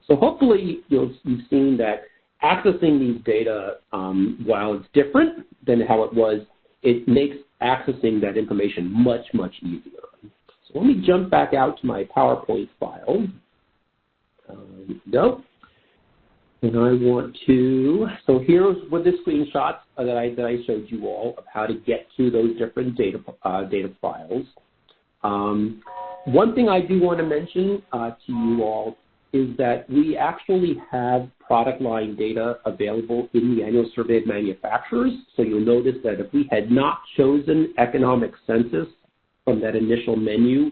So hopefully you've seen that accessing these data, while it's different than how it was, it makes accessing that information much, much easier. So let me jump back out to my PowerPoint file. There we go. And I want to, so here's what the screenshots that I showed you all of how to get to those different data files. One thing I do want to mention to you all is that we actually have product line data available in the annual survey of manufacturers. So you'll notice that if we had not chosen Economic Census from that initial menu,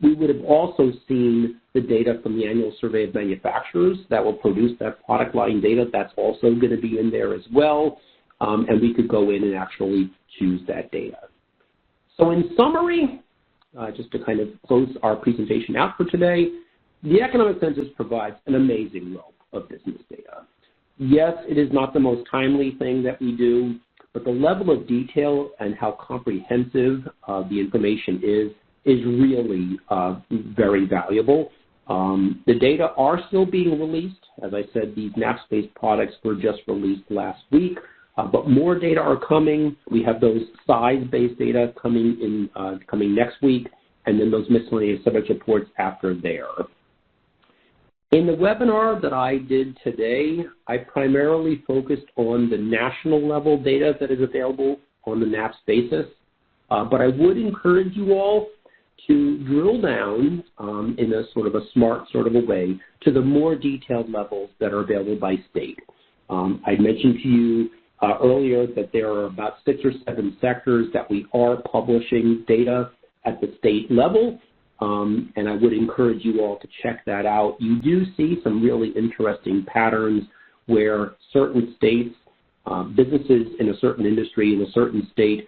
we would have also seen the data from the annual survey of manufacturers that will produce that product line data. That's also going to be in there as well, and we could go in and actually choose that data. So in summary, just to kind of close our presentation out for today, the Economic Census provides an amazing wealth of business data. Yes, it is not the most timely thing that we do, but the level of detail and how comprehensive the information is really very valuable. The data are still being released. As I said, these NAPCS-based products were just released last week, but more data are coming. We have those size-based data coming next week, and then those miscellaneous subject reports after there. In the webinar that I did today, I primarily focused on the national level data that is available on the NAPCS basis, but I would encourage you all to drill down in a sort of a smart sort of a way to the more detailed levels that are available by state. I mentioned to you earlier that there are about 6 or 7 sectors that we are publishing data at the state level, and I would encourage you all to check that out. You do see some really interesting patterns where certain states, businesses in a certain industry, in a certain state,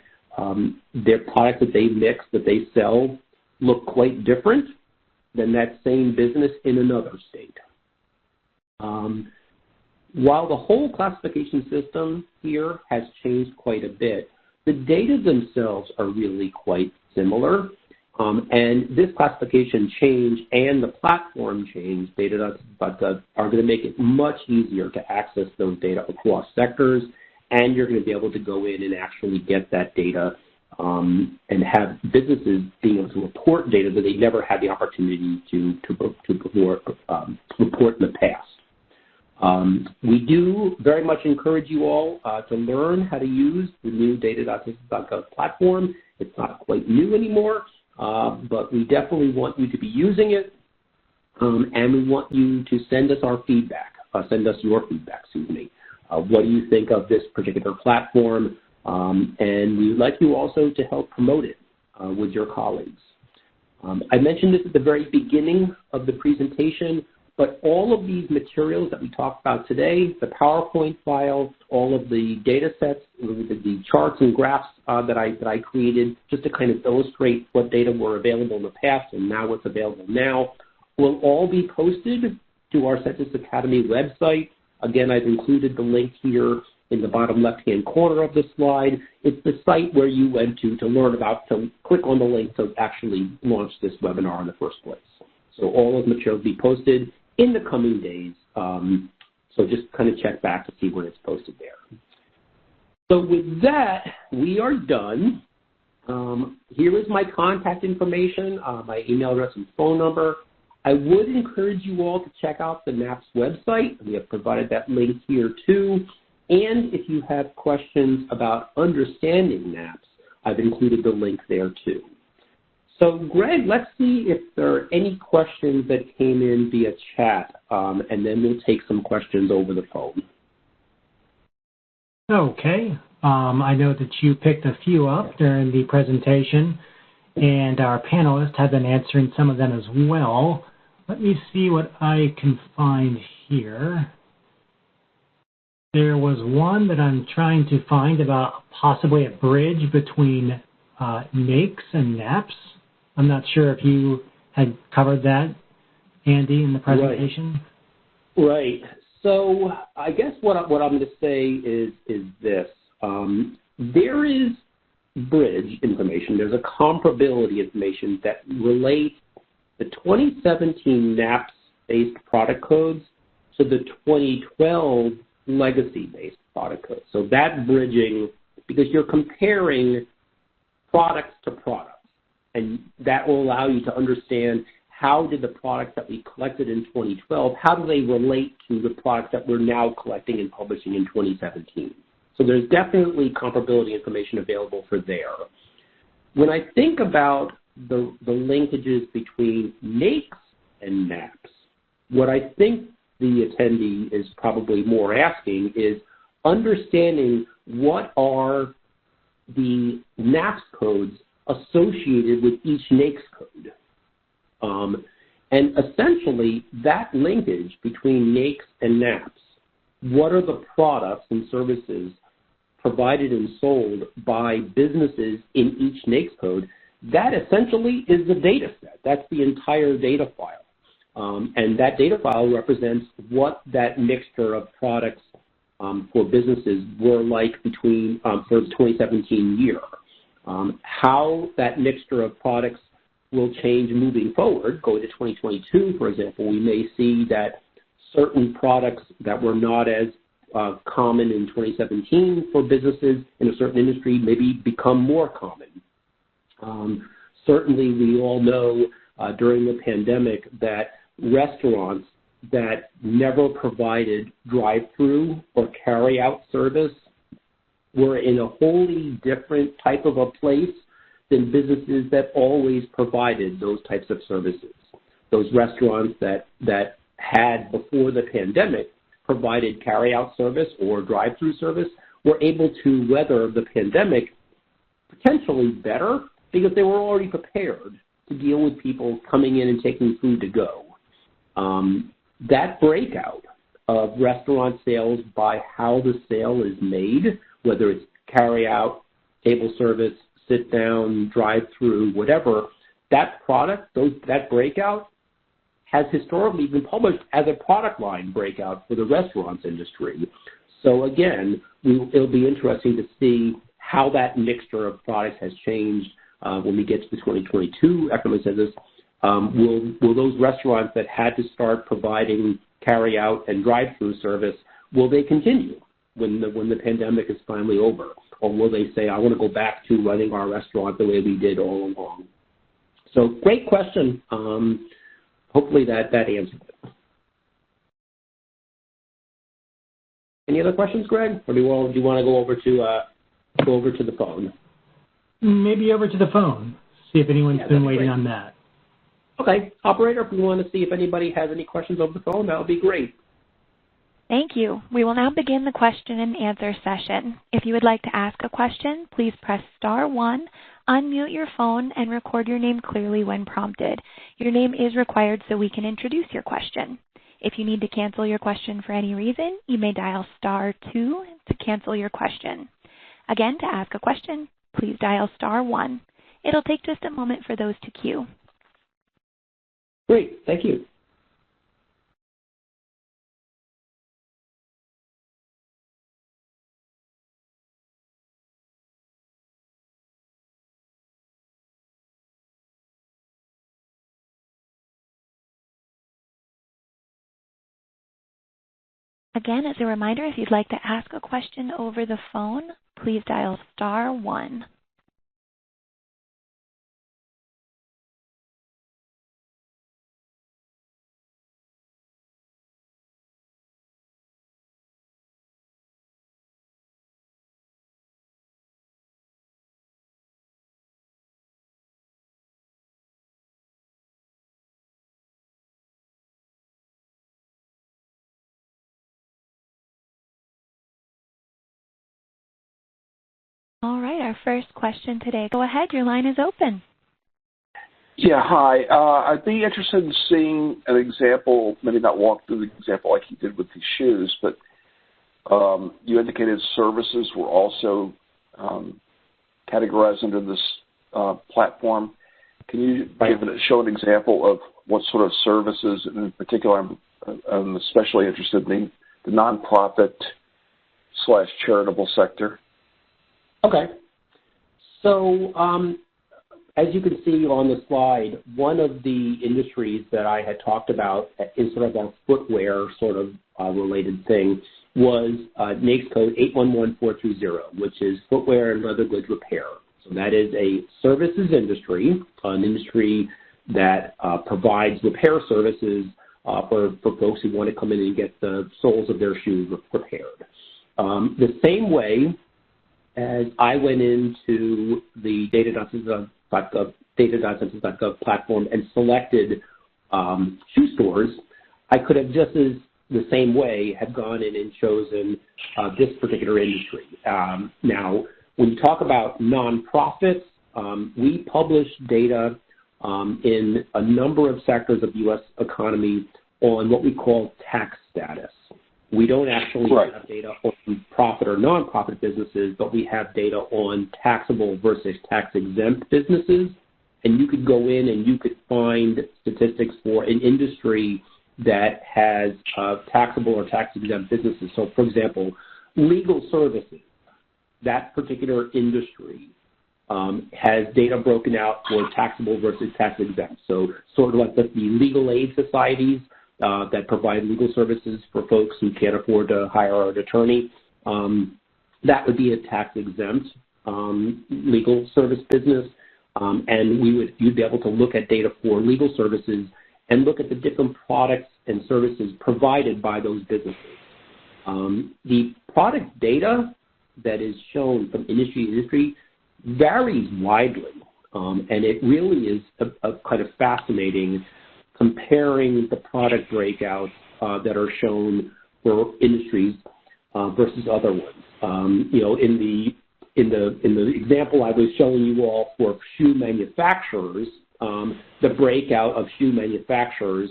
their product that they mix, that they sell, look quite different than that same business in another state. While the whole classification system here has changed quite a bit, the data themselves are really quite similar. And this classification change and the platform change, data.census.gov, are going to make it much easier to access those data across sectors, and you're going to be able to go in and actually get that data and have businesses being able to report data that they never had the opportunity to report in the past. We do very much encourage you all to learn how to use the new data.census.gov platform. It's not quite new anymore, but we definitely want you to be using it, and we want you to send us our feedback, send us your feedback, excuse me. What do you think of this particular platform? And we'd like you also to help promote it with your colleagues. I mentioned this at the very beginning of the presentation, but all of these materials that we talked about today, the PowerPoint file, all of the data sets, the charts and graphs that I created just to kind of illustrate what data were available in the past and now what's available now, will all be posted to our Census Academy website. Again, I've included the link here in the bottom left-hand corner of the slide. It's the site where you went to learn about, to click on the link to actually launch this webinar in the first place. So all of the materials will be posted in the coming days. So just kind of check back to see when it's posted there. So with that, we are done. Here is my contact information, my email address and phone number. I would encourage you all to check out the NAPCS website. We have provided that link here too. And if you have questions about understanding NAPCS, I've included the link there too. So Greg, let's see if there are any questions that came in via chat, and then we'll take some questions over the phone. Okay. I know that you picked a few up during the presentation. and our panelists have been answering some of them as well. Let me see what I can find here. There was one that I'm trying to find about possibly a bridge between NAPCS and NAPS. I'm not sure if you had covered that, Andy, in the presentation. Right. So I guess what I'm going to say is this. There is bridge information. There's a comparability information that relates the 2017 NAPCS-based product codes to the 2012 legacy-based product codes. So that bridging, because you're comparing products to products, and that will allow you to understand how did the products that we collected in 2012, how do they relate to the products that we're now collecting and publishing in 2017? So there's definitely comparability information available for there. When I think about the linkages between NAPCS and NAPS, what I think the attendee is probably more asking is understanding what are the NAPS codes associated with each NAICS code. And essentially, that linkage between NAICS and NAPS, what are the products and services provided and sold by businesses in each NAICS code, that essentially is the data set. That's the entire data file. And that data file represents what that mixture of products for businesses were like between, for the 2017 year. How that mixture of products will change moving forward. Going to 2022, for example, we may see that certain products that were not as common in 2017 for businesses in a certain industry maybe become more common. Certainly, we all know during the pandemic that restaurants that never provided drive-through or carry-out service were in a wholly different type of a place than businesses that always provided those types of services. Those restaurants that had, before the pandemic, provided carry-out service or drive-through service were able to weather the pandemic potentially better because they were already prepared to deal with people coming in and taking food to go. That breakout of restaurant sales by how the sale is made, whether it's carry-out, table service, sit-down, drive-through, whatever, that product, that breakout has historically been published as a product line breakout for the restaurants industry. So again, it'll be interesting to see how that mixture of products has changed when we get to the 2022 Economic Census. Will those restaurants that had to start providing carry-out and drive-through service, will they continue when the pandemic is finally over? Or will they say, I want to go back to running our restaurant the way we did all along? So great question. Hopefully that answered it. Any other questions, Greg? Or do you want to go over to the phone? Maybe over to the phone. See if anyone's been waiting great. On that. Okay. Operator, if you want to see if anybody has any questions over the phone, that would be great. Thank you. We will now begin the question and answer session. If you would like to ask a question, please press *1, unmute your phone, and record your name clearly when prompted. Your name is required so we can introduce your question. If you need to cancel your question for any reason, you may dial *2 to cancel your question. Again, to ask a question, please dial *1. It'll take just a moment for those to queue. Great. Thank you. Again, as a reminder, if you'd like to ask a question over the phone, please dial *1. All right, our first question today. Go ahead, your line is open. Yeah, hi. I'd be interested in seeing an example, maybe not walk through the example like you did with the shoes, but you indicated services were also categorized under this platform. Can you show an example of what sort of services, and in particular, I'm especially interested in the nonprofit / charitable sector? Okay. So as you can see on the slide, one of the industries that I had talked about in sort of a footwear sort of related thing was NAPCS code 811430, which is footwear and leather goods repair. So that is a services industry, an industry that provides repair services for folks who want to come in and get the soles of their shoes repaired. The same way as I went into the data.census.gov platform and selected shoe stores, I could have just as the same way have gone in and chosen this particular industry. Now, when you talk about nonprofits, we publish data in a number of sectors of the U.S. economy on what we call tax status. We don't actually have data on profit or nonprofit businesses, but we have data on taxable versus tax-exempt businesses. And you could go in and you could find statistics for an industry that has taxable or tax-exempt businesses. So, for example, legal services, that particular industry has data broken out for taxable versus tax-exempt. So sort of like the legal aid societies that provide legal services for folks who can't afford to hire an attorney, that would be a tax-exempt legal service business. And you'd be able to look at data for legal services and look at the different products and services provided by those businesses. The product data that is shown from industry to industry varies widely, and it really is a kind of fascinating comparing the product breakouts that are shown for industries versus other ones. You know, in the example I was showing you all for shoe manufacturers, the breakout of shoe manufacturers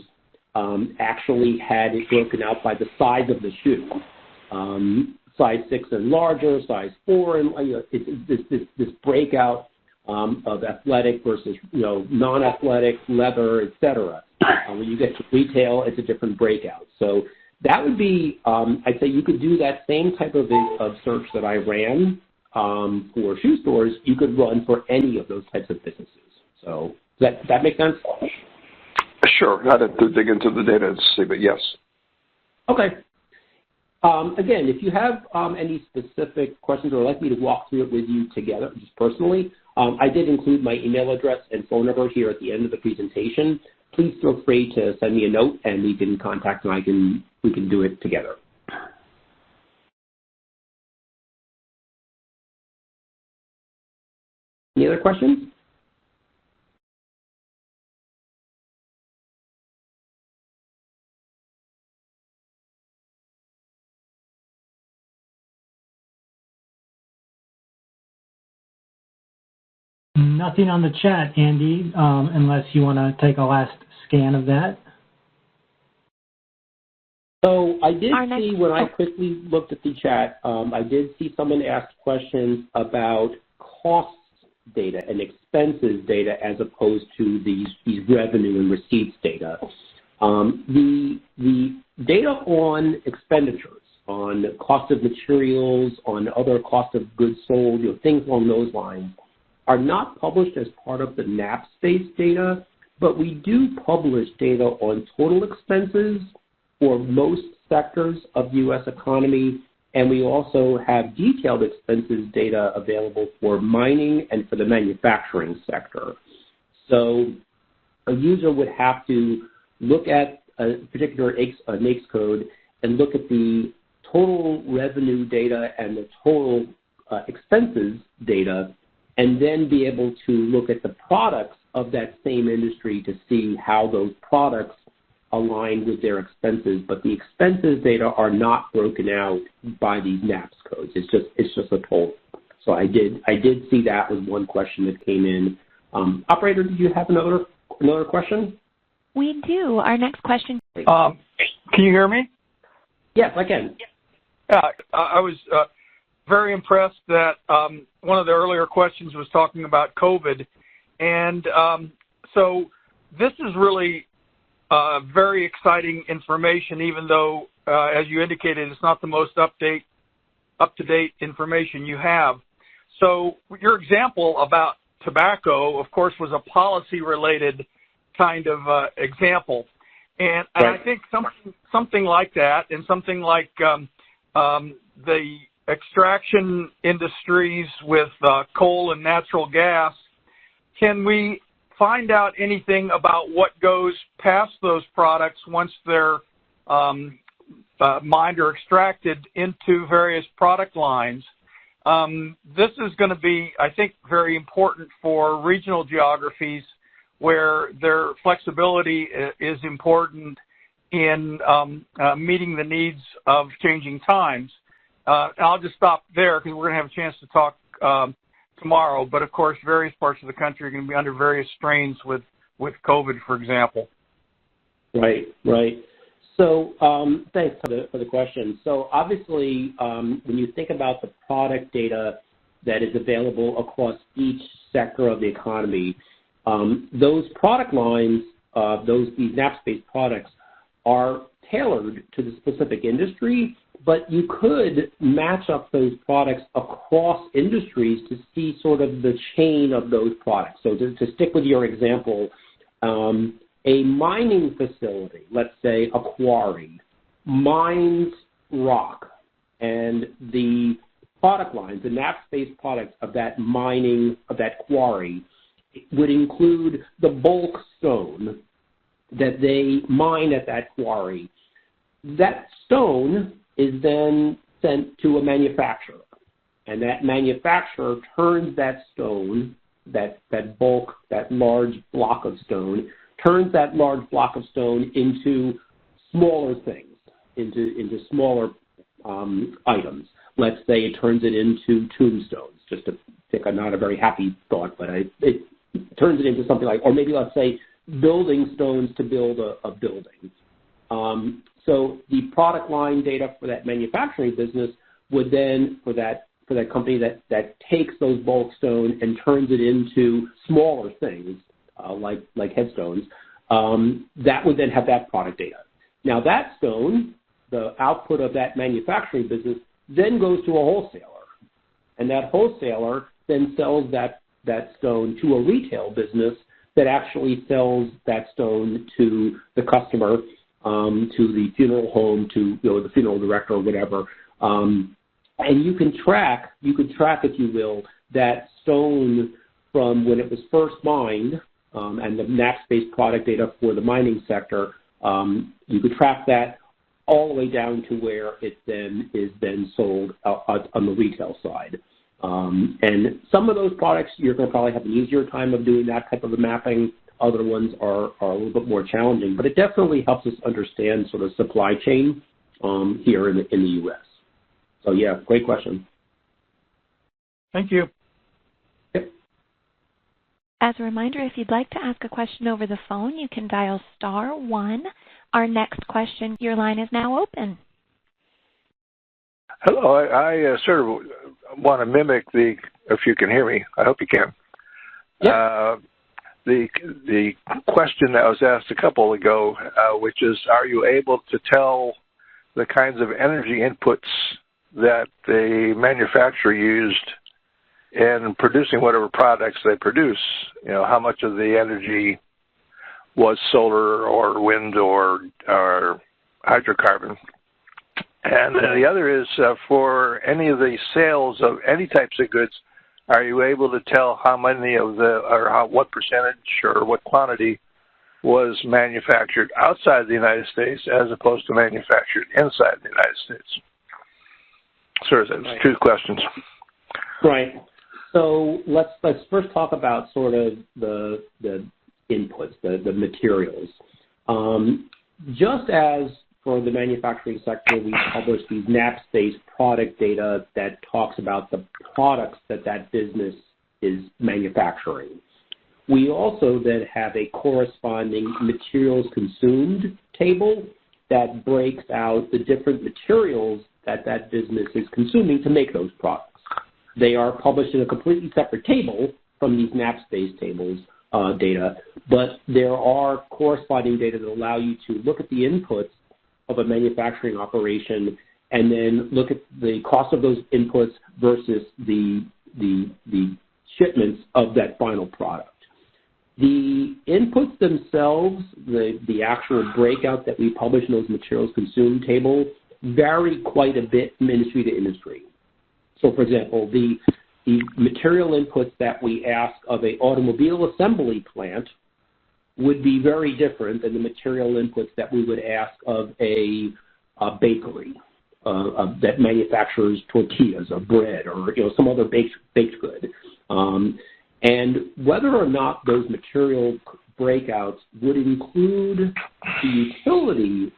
actually had it broken out by the size of the shoe. Size 6 and larger, size 4, and it's this breakout of athletic versus non-athletic, leather, etc. When you get to retail, it's a different breakout. So that would be, I'd say you could do that same type of search that I ran for shoe stores. You could run for any of those types of businesses. So does that make sense? Sure. I'd have to dig into the data and see, but yes. Okay. Again, if you have any specific questions or would like me to walk through it with you together, just personally, I did include my email address and phone number here at the end of the presentation. Please feel free to send me a note and we can contact and we can do it together. Any other questions? Nothing on the chat, Andy, unless you want to take a last scan of that. So I did see when I quickly looked at the chat, I did see someone ask questions about costs data and expenses data as opposed to these revenue and receipts data. The data on expenditures, on cost of materials, on other cost of goods sold, things along those lines, are not published as part of the NAPCS data, but we do publish data on total expenses for most sectors of the U.S. economy, and we also have detailed expenses data available for mining and for the manufacturing sector. So a user would have to look at a particular NAPCS code and look at the total revenue data and the total expenses data, and then be able to look at the products of that same industry to see how those products align with their expenses. But the expenses data are not broken out by these NAPCS codes. It's just a total. So I did see that was one question that came in. Operator, did you have another another question? We do. Our next question. Can you hear me? Yes, I can. Yeah, I was very impressed that one of the earlier questions was talking about COVID. And so this is really very exciting information, even though, as you indicated, it's not the most up-to-date information you have. So your example about tobacco, of course, was a policy-related kind of example. And right. I think something like that, and something like the extraction industries with coal and natural gas, can we find out anything about what goes past those products once they're mined or extracted into various product lines? This is going to be, I think, very important for regional geographies where their flexibility is important in meeting the needs of changing times. I'll just stop there because we're going to have a chance to talk tomorrow. But, of course, various parts of the country are going to be under various strains with COVID, for example. Right, right. So thanks for the question. So obviously, when you think about the product data that is available across each sector of the economy, those product lines, these NAPCS-based products, are tailored to the specific industry, but you could match up those products across industries to see sort of the chain of those products. So to stick with your example, a mining facility, let's say a quarry, mines rock, and the product lines, the NAPCS-based products of that mining, of that quarry, would include the bulk stone that they mine at that quarry. That stone is then sent to a manufacturer, and that manufacturer turns that stone, that bulk, that large block of stone, turns that large block of stone into smaller things, into smaller items. Let's say it turns it into tombstones, just to pick not a very happy thought, but it turns it into something like, or maybe let's say building stones to build a building. So the product line data for that manufacturing business would then, for that company that takes those bulk stone and turns it into smaller things, like headstones, that would then have that product data. Now that stone, the output of that manufacturing business, then goes to a wholesaler, and that wholesaler then sells that stone to a retail business that actually sells that stone to the customer, to the funeral home, to the funeral director or whatever. And you could track, if you will, that stone from when it was first mined, and the NAPCS-based product data for the mining sector. You could track that all the way down to where it then is sold on the retail side. And some of those products, you're going to probably have an easier time of doing that type of a mapping. Other ones are a little bit more challenging, but it definitely helps us understand sort of supply chain here in the U.S. So yeah, great question. Thank you. Yep. As a reminder, if you'd like to ask a question over the phone, you can dial *1. Our next question, your line is now open. Hello, I sort of want to mimic if you can hear me, I hope you can. Yep. The question that was asked a couple ago, which is, are you able to tell the kinds of energy inputs that the manufacturer used in producing whatever products they produce? You know, how much of the energy was solar or wind or hydrocarbon? And the other is, for any of the sales of any types of goods, are you able to tell how many of what percentage or what quantity was manufactured outside the United States as opposed to manufactured inside the United States? So that's two questions. Right. So let's first talk about sort of the inputs, the materials. Just as for the manufacturing sector, we publish these NAPCS-based product data that talks about the products that business is manufacturing. we also then have a corresponding materials consumed table that breaks out the different materials that that business is consuming to make those products. They are published in a completely separate table from these NAPCS-based tables data, but there are corresponding data that allow you to look at the inputs of a manufacturing operation and then look at the cost of those inputs versus the shipments of that final product. The inputs themselves, the actual breakout that we publish in those materials consumed table, vary quite a bit from industry to industry. So, for example, the material inputs that we ask of an automobile assembly plant would be very different than the material inputs that we would ask of a bakery that manufactures tortillas or bread or some other baked good. And whether or not those material breakouts would include the utility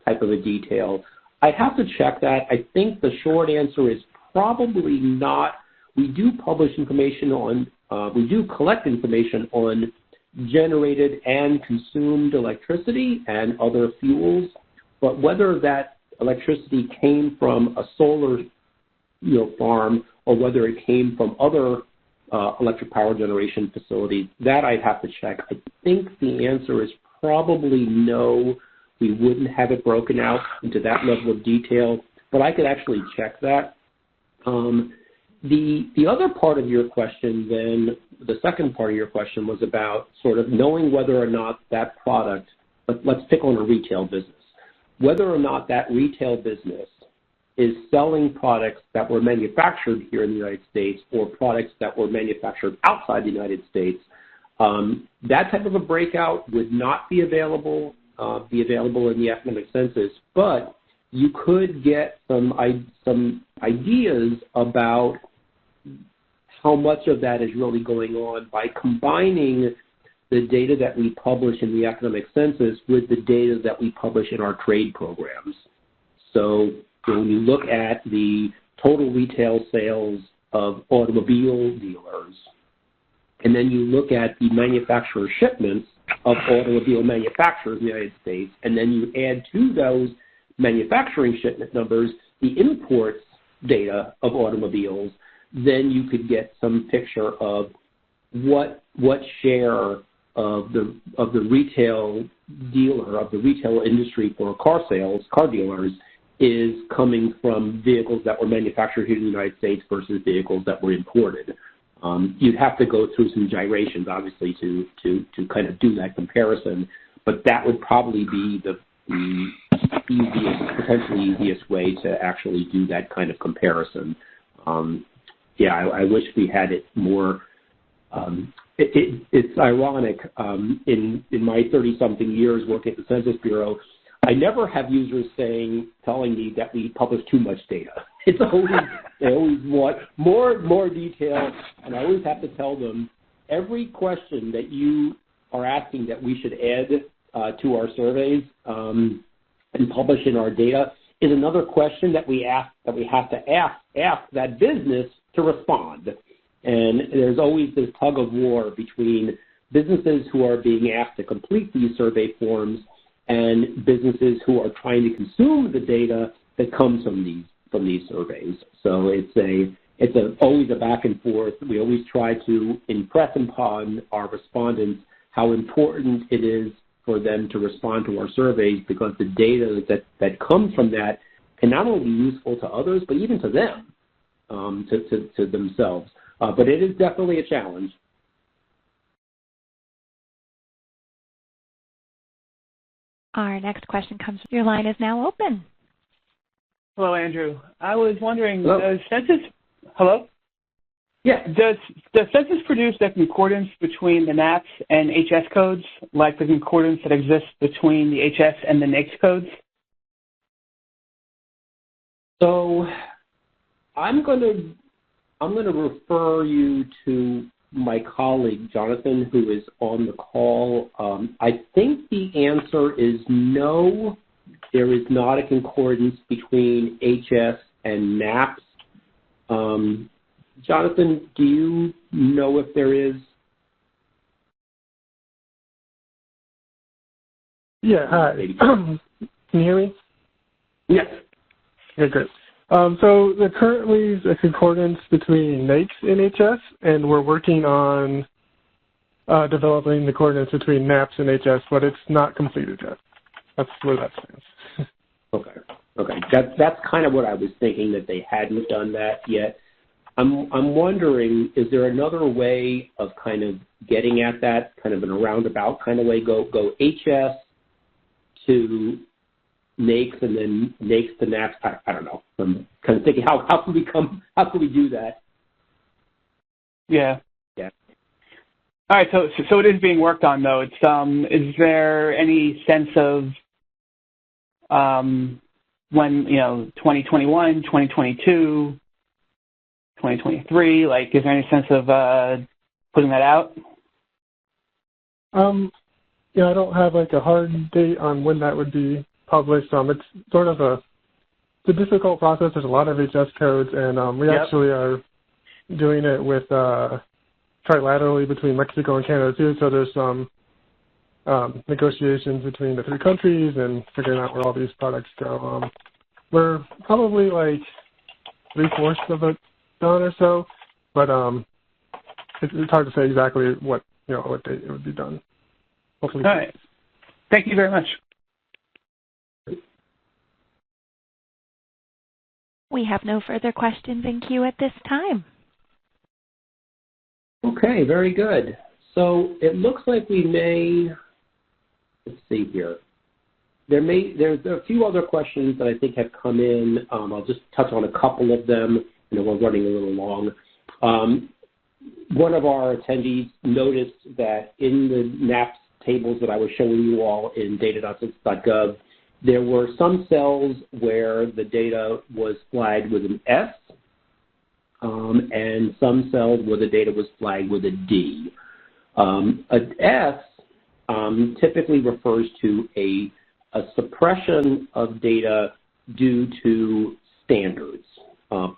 type of a detail, I'd have to check that. I think the short answer is probably not. We do publish information on, we do collect information on generated and consumed electricity and other fuels, but whether that electricity came from a solar farm or whether it came from other electric power generation facilities, that I'd have to check. I think the answer is probably no. We wouldn't have it broken out into that level of detail, but I could actually check that. The other part of your question then, the second part of your question was about sort of knowing whether or not that product, let's pick on a retail business, whether or not that retail business is selling products that were manufactured here in the United States or products that were manufactured outside the United States. That type of a breakout would not be available in the Economic Census, but you could get some ideas about how much of that is really going on by combining the data that we publish in the Economic Census with the data that we publish in our trade programs. So when you look at the total retail sales of automobile dealers, and then you look at the manufacturer shipments of automobile manufacturers in the United States, and then you add to those manufacturing shipment numbers the imports data of automobiles, then you could get some picture of what share of the retail dealer, of the retail industry for car dealers, is coming from vehicles that were manufactured here in the United States versus vehicles that were imported. You'd have to go through some gyrations, obviously, to kind of do that comparison, but that would probably be the potentially easiest way to actually do that kind of comparison. I wish we had it more. It's ironic. In my 30-something years working at the Census Bureau, I never have users telling me that we publish too much data. It's always, they always want more detail, and I always have to tell them every question that you are asking that we should add to our surveys and publish in our data is another question that we have to ask that business to respond. And there's always this tug of war between businesses who are being asked to complete these survey forms and businesses who are trying to consume the data that comes from these surveys. So it's always a back and forth. We always try to impress upon our respondents how important it is for them to respond to our surveys, because the data that comes from that can not only be useful to others, but even to them, to themselves. But it is definitely a challenge. Our next question comes. Your line is now open. Hello, Andrew. I was wondering, hello? Does Census, hello? Yeah. Does Census produce the concordance between the NAPCS and HS codes, like the concordance that exists between the HS and the NAICS codes? So I'm going to refer you to my colleague, Jonathan, who is on the call. I think the answer is no. There is not a concordance between HS and NAPCS. Jonathan, do you know if there is? Yeah, hi. Can you hear me? Yes. Okay, great. So there currently is a concordance between NAPCS and HS, and we're working on developing the coordinates between NAPCS and HS, but it's not completed yet. That's where that stands. Okay. That's kind of what I was thinking, that they hadn't done that yet. I'm wondering, is there another way of kind of getting at that, kind of in a roundabout kind of way? Go HS to NAPCS and then NAPCS to NAPCS. I don't know. I'm kind of thinking, how can we do that? Yeah. Yeah. All right. So it is being worked on, though. It's is there any sense of when 2021, 2022, 2023? Like, is there any sense of putting that out? Yeah, I don't have like a hard date on when that would be published. It's sort of a difficult process. There's a lot of HS codes, and we actually are doing it with trilaterally between Mexico and Canada too. So there's some negotiations between the three countries and figuring out where all these products go. We're probably like 3/4 of it done or so, but it's hard to say exactly what date it would be done. Hopefully. All right. Thank you very much. We have no further questions in queue at this time. Okay, very good. So it looks like we may, let's see here. There's a few other questions that I think have come in. I'll just touch on a couple of them. We're running a little long. One of our attendees noticed that in the NAPCS tables that I was showing you all in data.census.gov, there were some cells where the data was flagged with an S, and some cells where the data was flagged with a D. An S typically refers to a suppression of data due to standards,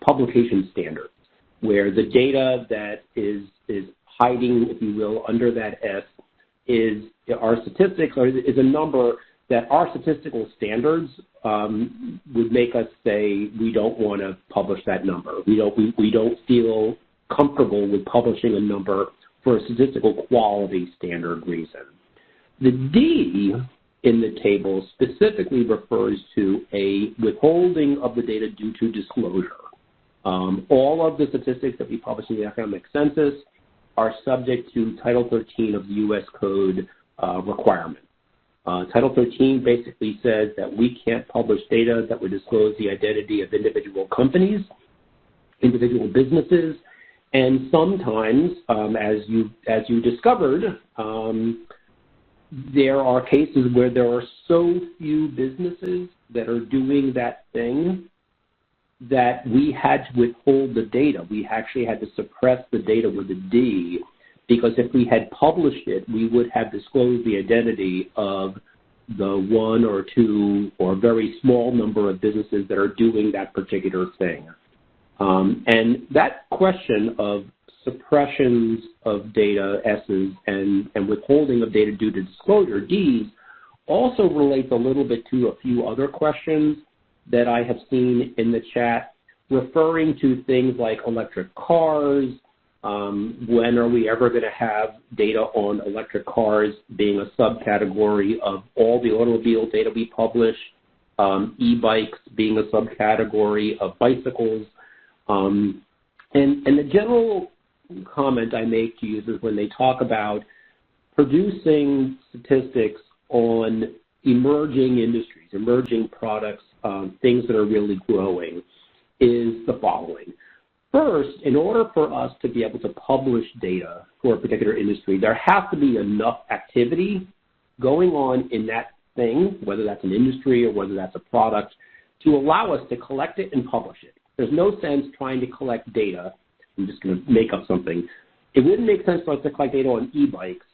publication standards, where the data that is hiding, if you will, under that S is our statistics, or is a number that our statistical standards would make us say we don't want to publish that number. We don't feel comfortable with publishing a number for a statistical quality standard reason. The D in the table specifically refers to a withholding of the data due to disclosure. All of the statistics that we publish in the Economic Census are subject to Title 13 of the U.S. Code requirement. Title 13 basically says that we can't publish data that would disclose the identity of individual companies, individual businesses, and sometimes, as you discovered, there are cases where there are so few businesses that are doing that thing that we had to withhold the data. We actually had to suppress the data with a D, because if we had published it, we would have disclosed the identity of the one or two or very small number of businesses that are doing that particular thing. And that question of suppressions of data, S's, and withholding of data due to disclosure, D's, also relates a little bit to a few other questions that I have seen in the chat, referring to things like electric cars. When are we ever going to have data on electric cars being a subcategory of all the automobile data we publish, e-bikes being a subcategory of bicycles. And the general comment I make to users when they talk about producing statistics on emerging industries, emerging products, things that are really growing, is the following. First, in order for us to be able to publish data for a particular industry, there has to be enough activity going on in that thing, whether that's an industry or whether that's a product, to allow us to collect it and publish it. There's no sense trying to collect data. I'm just going to make up something. It wouldn't make sense for us to collect data on e-bikes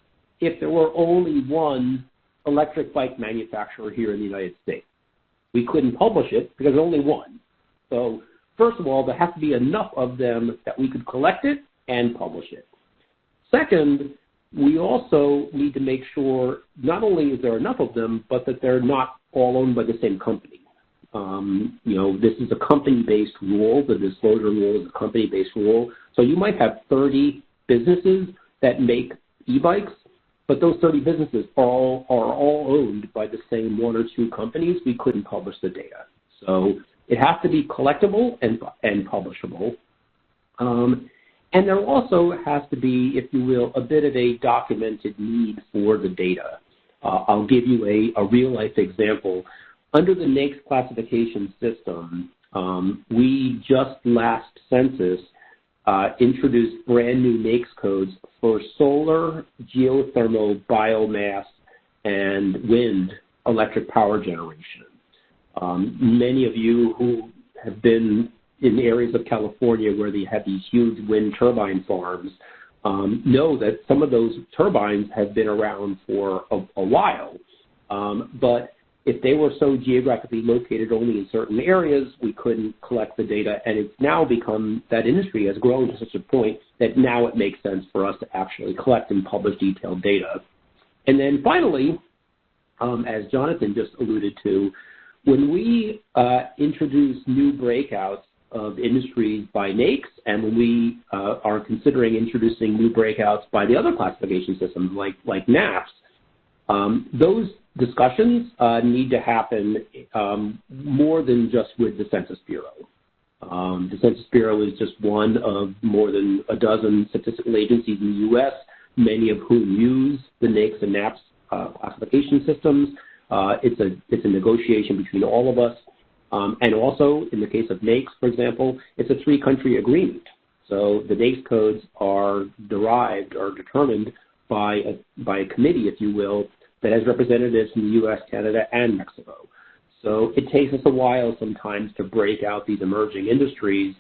if there were only one electric bike manufacturer here in the United States. We couldn't publish it because there's only one. So first of all, there has to be enough of them that we could collect it and publish it. Second, We also need to make sure not only is there enough of them, but that they're not all owned by the same company. This is a company-based rule. The disclosure rule is a company-based rule. So you might have 30 businesses that make e-bikes, but those 30 businesses are all owned by the same one or two companies. We couldn't publish the data. So it has to be collectible and publishable. And there also has to be, if you will, a bit of a documented need for the data. I'll give you a real-life example. Under the NAPCS classification system, we just last census introduced brand new NAPCS codes for solar, geothermal, biomass, and wind electric power generation. Many of you who have been in areas of California where they have these huge wind turbine farms know that some of those turbines have been around for a while. But if they were so geographically located only in certain areas, we couldn't collect the data. And it's now become, that industry has grown to such a point that now it makes sense for us to actually collect and publish detailed data. And then finally, as Jonathan just alluded to, when we introduce new breakouts of industries by NAPCS, and when we are considering introducing new breakouts by the other classification systems like NAPCS, those discussions need to happen more than just with the Census Bureau. The Census Bureau is just one of more than a dozen statistical agencies in the U.S., many of whom use the NAPCS and NAPCS classification systems. It's a negotiation between all of us. And also, in the case of NAPCS, for example, it's a three-country agreement. So the NAPCS codes are derived or determined by a committee, if you will, that has representatives from the U.S., Canada, and Mexico. So it takes us a while sometimes to break out these emerging industries,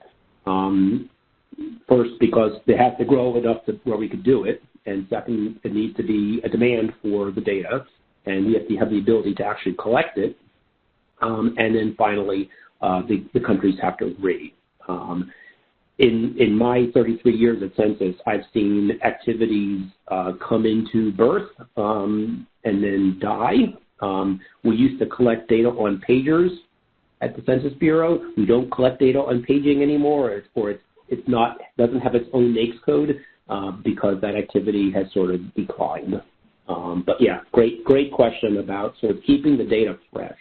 first because they have to grow enough to where we could do it, and second, it needs to be a demand for the data, and we have to have the ability to actually collect it. And then finally, the countries have to agree. In my 33 years at Census, I've seen activities come into birth and then die. We used to collect data on pagers at the Census Bureau. We don't collect data on paging anymore, or it doesn't have its own NAPCS code because that activity has sort of declined. But yeah, great question about sort of keeping the data fresh.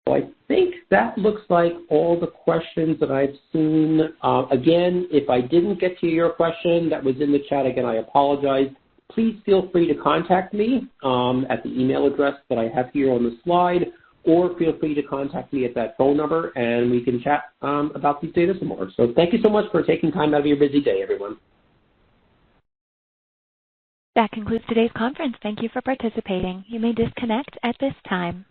So I think that looks like all the questions that I've seen. Again, if I didn't get to your question that was in the chat, again, I apologize. Please feel free to contact me at the email address that I have here on the slide, or feel free to contact me at that phone number, and we can chat about these data some more. So thank you so much for taking time out of your busy day, everyone. That concludes today's conference. Thank you for participating. You may disconnect at this time.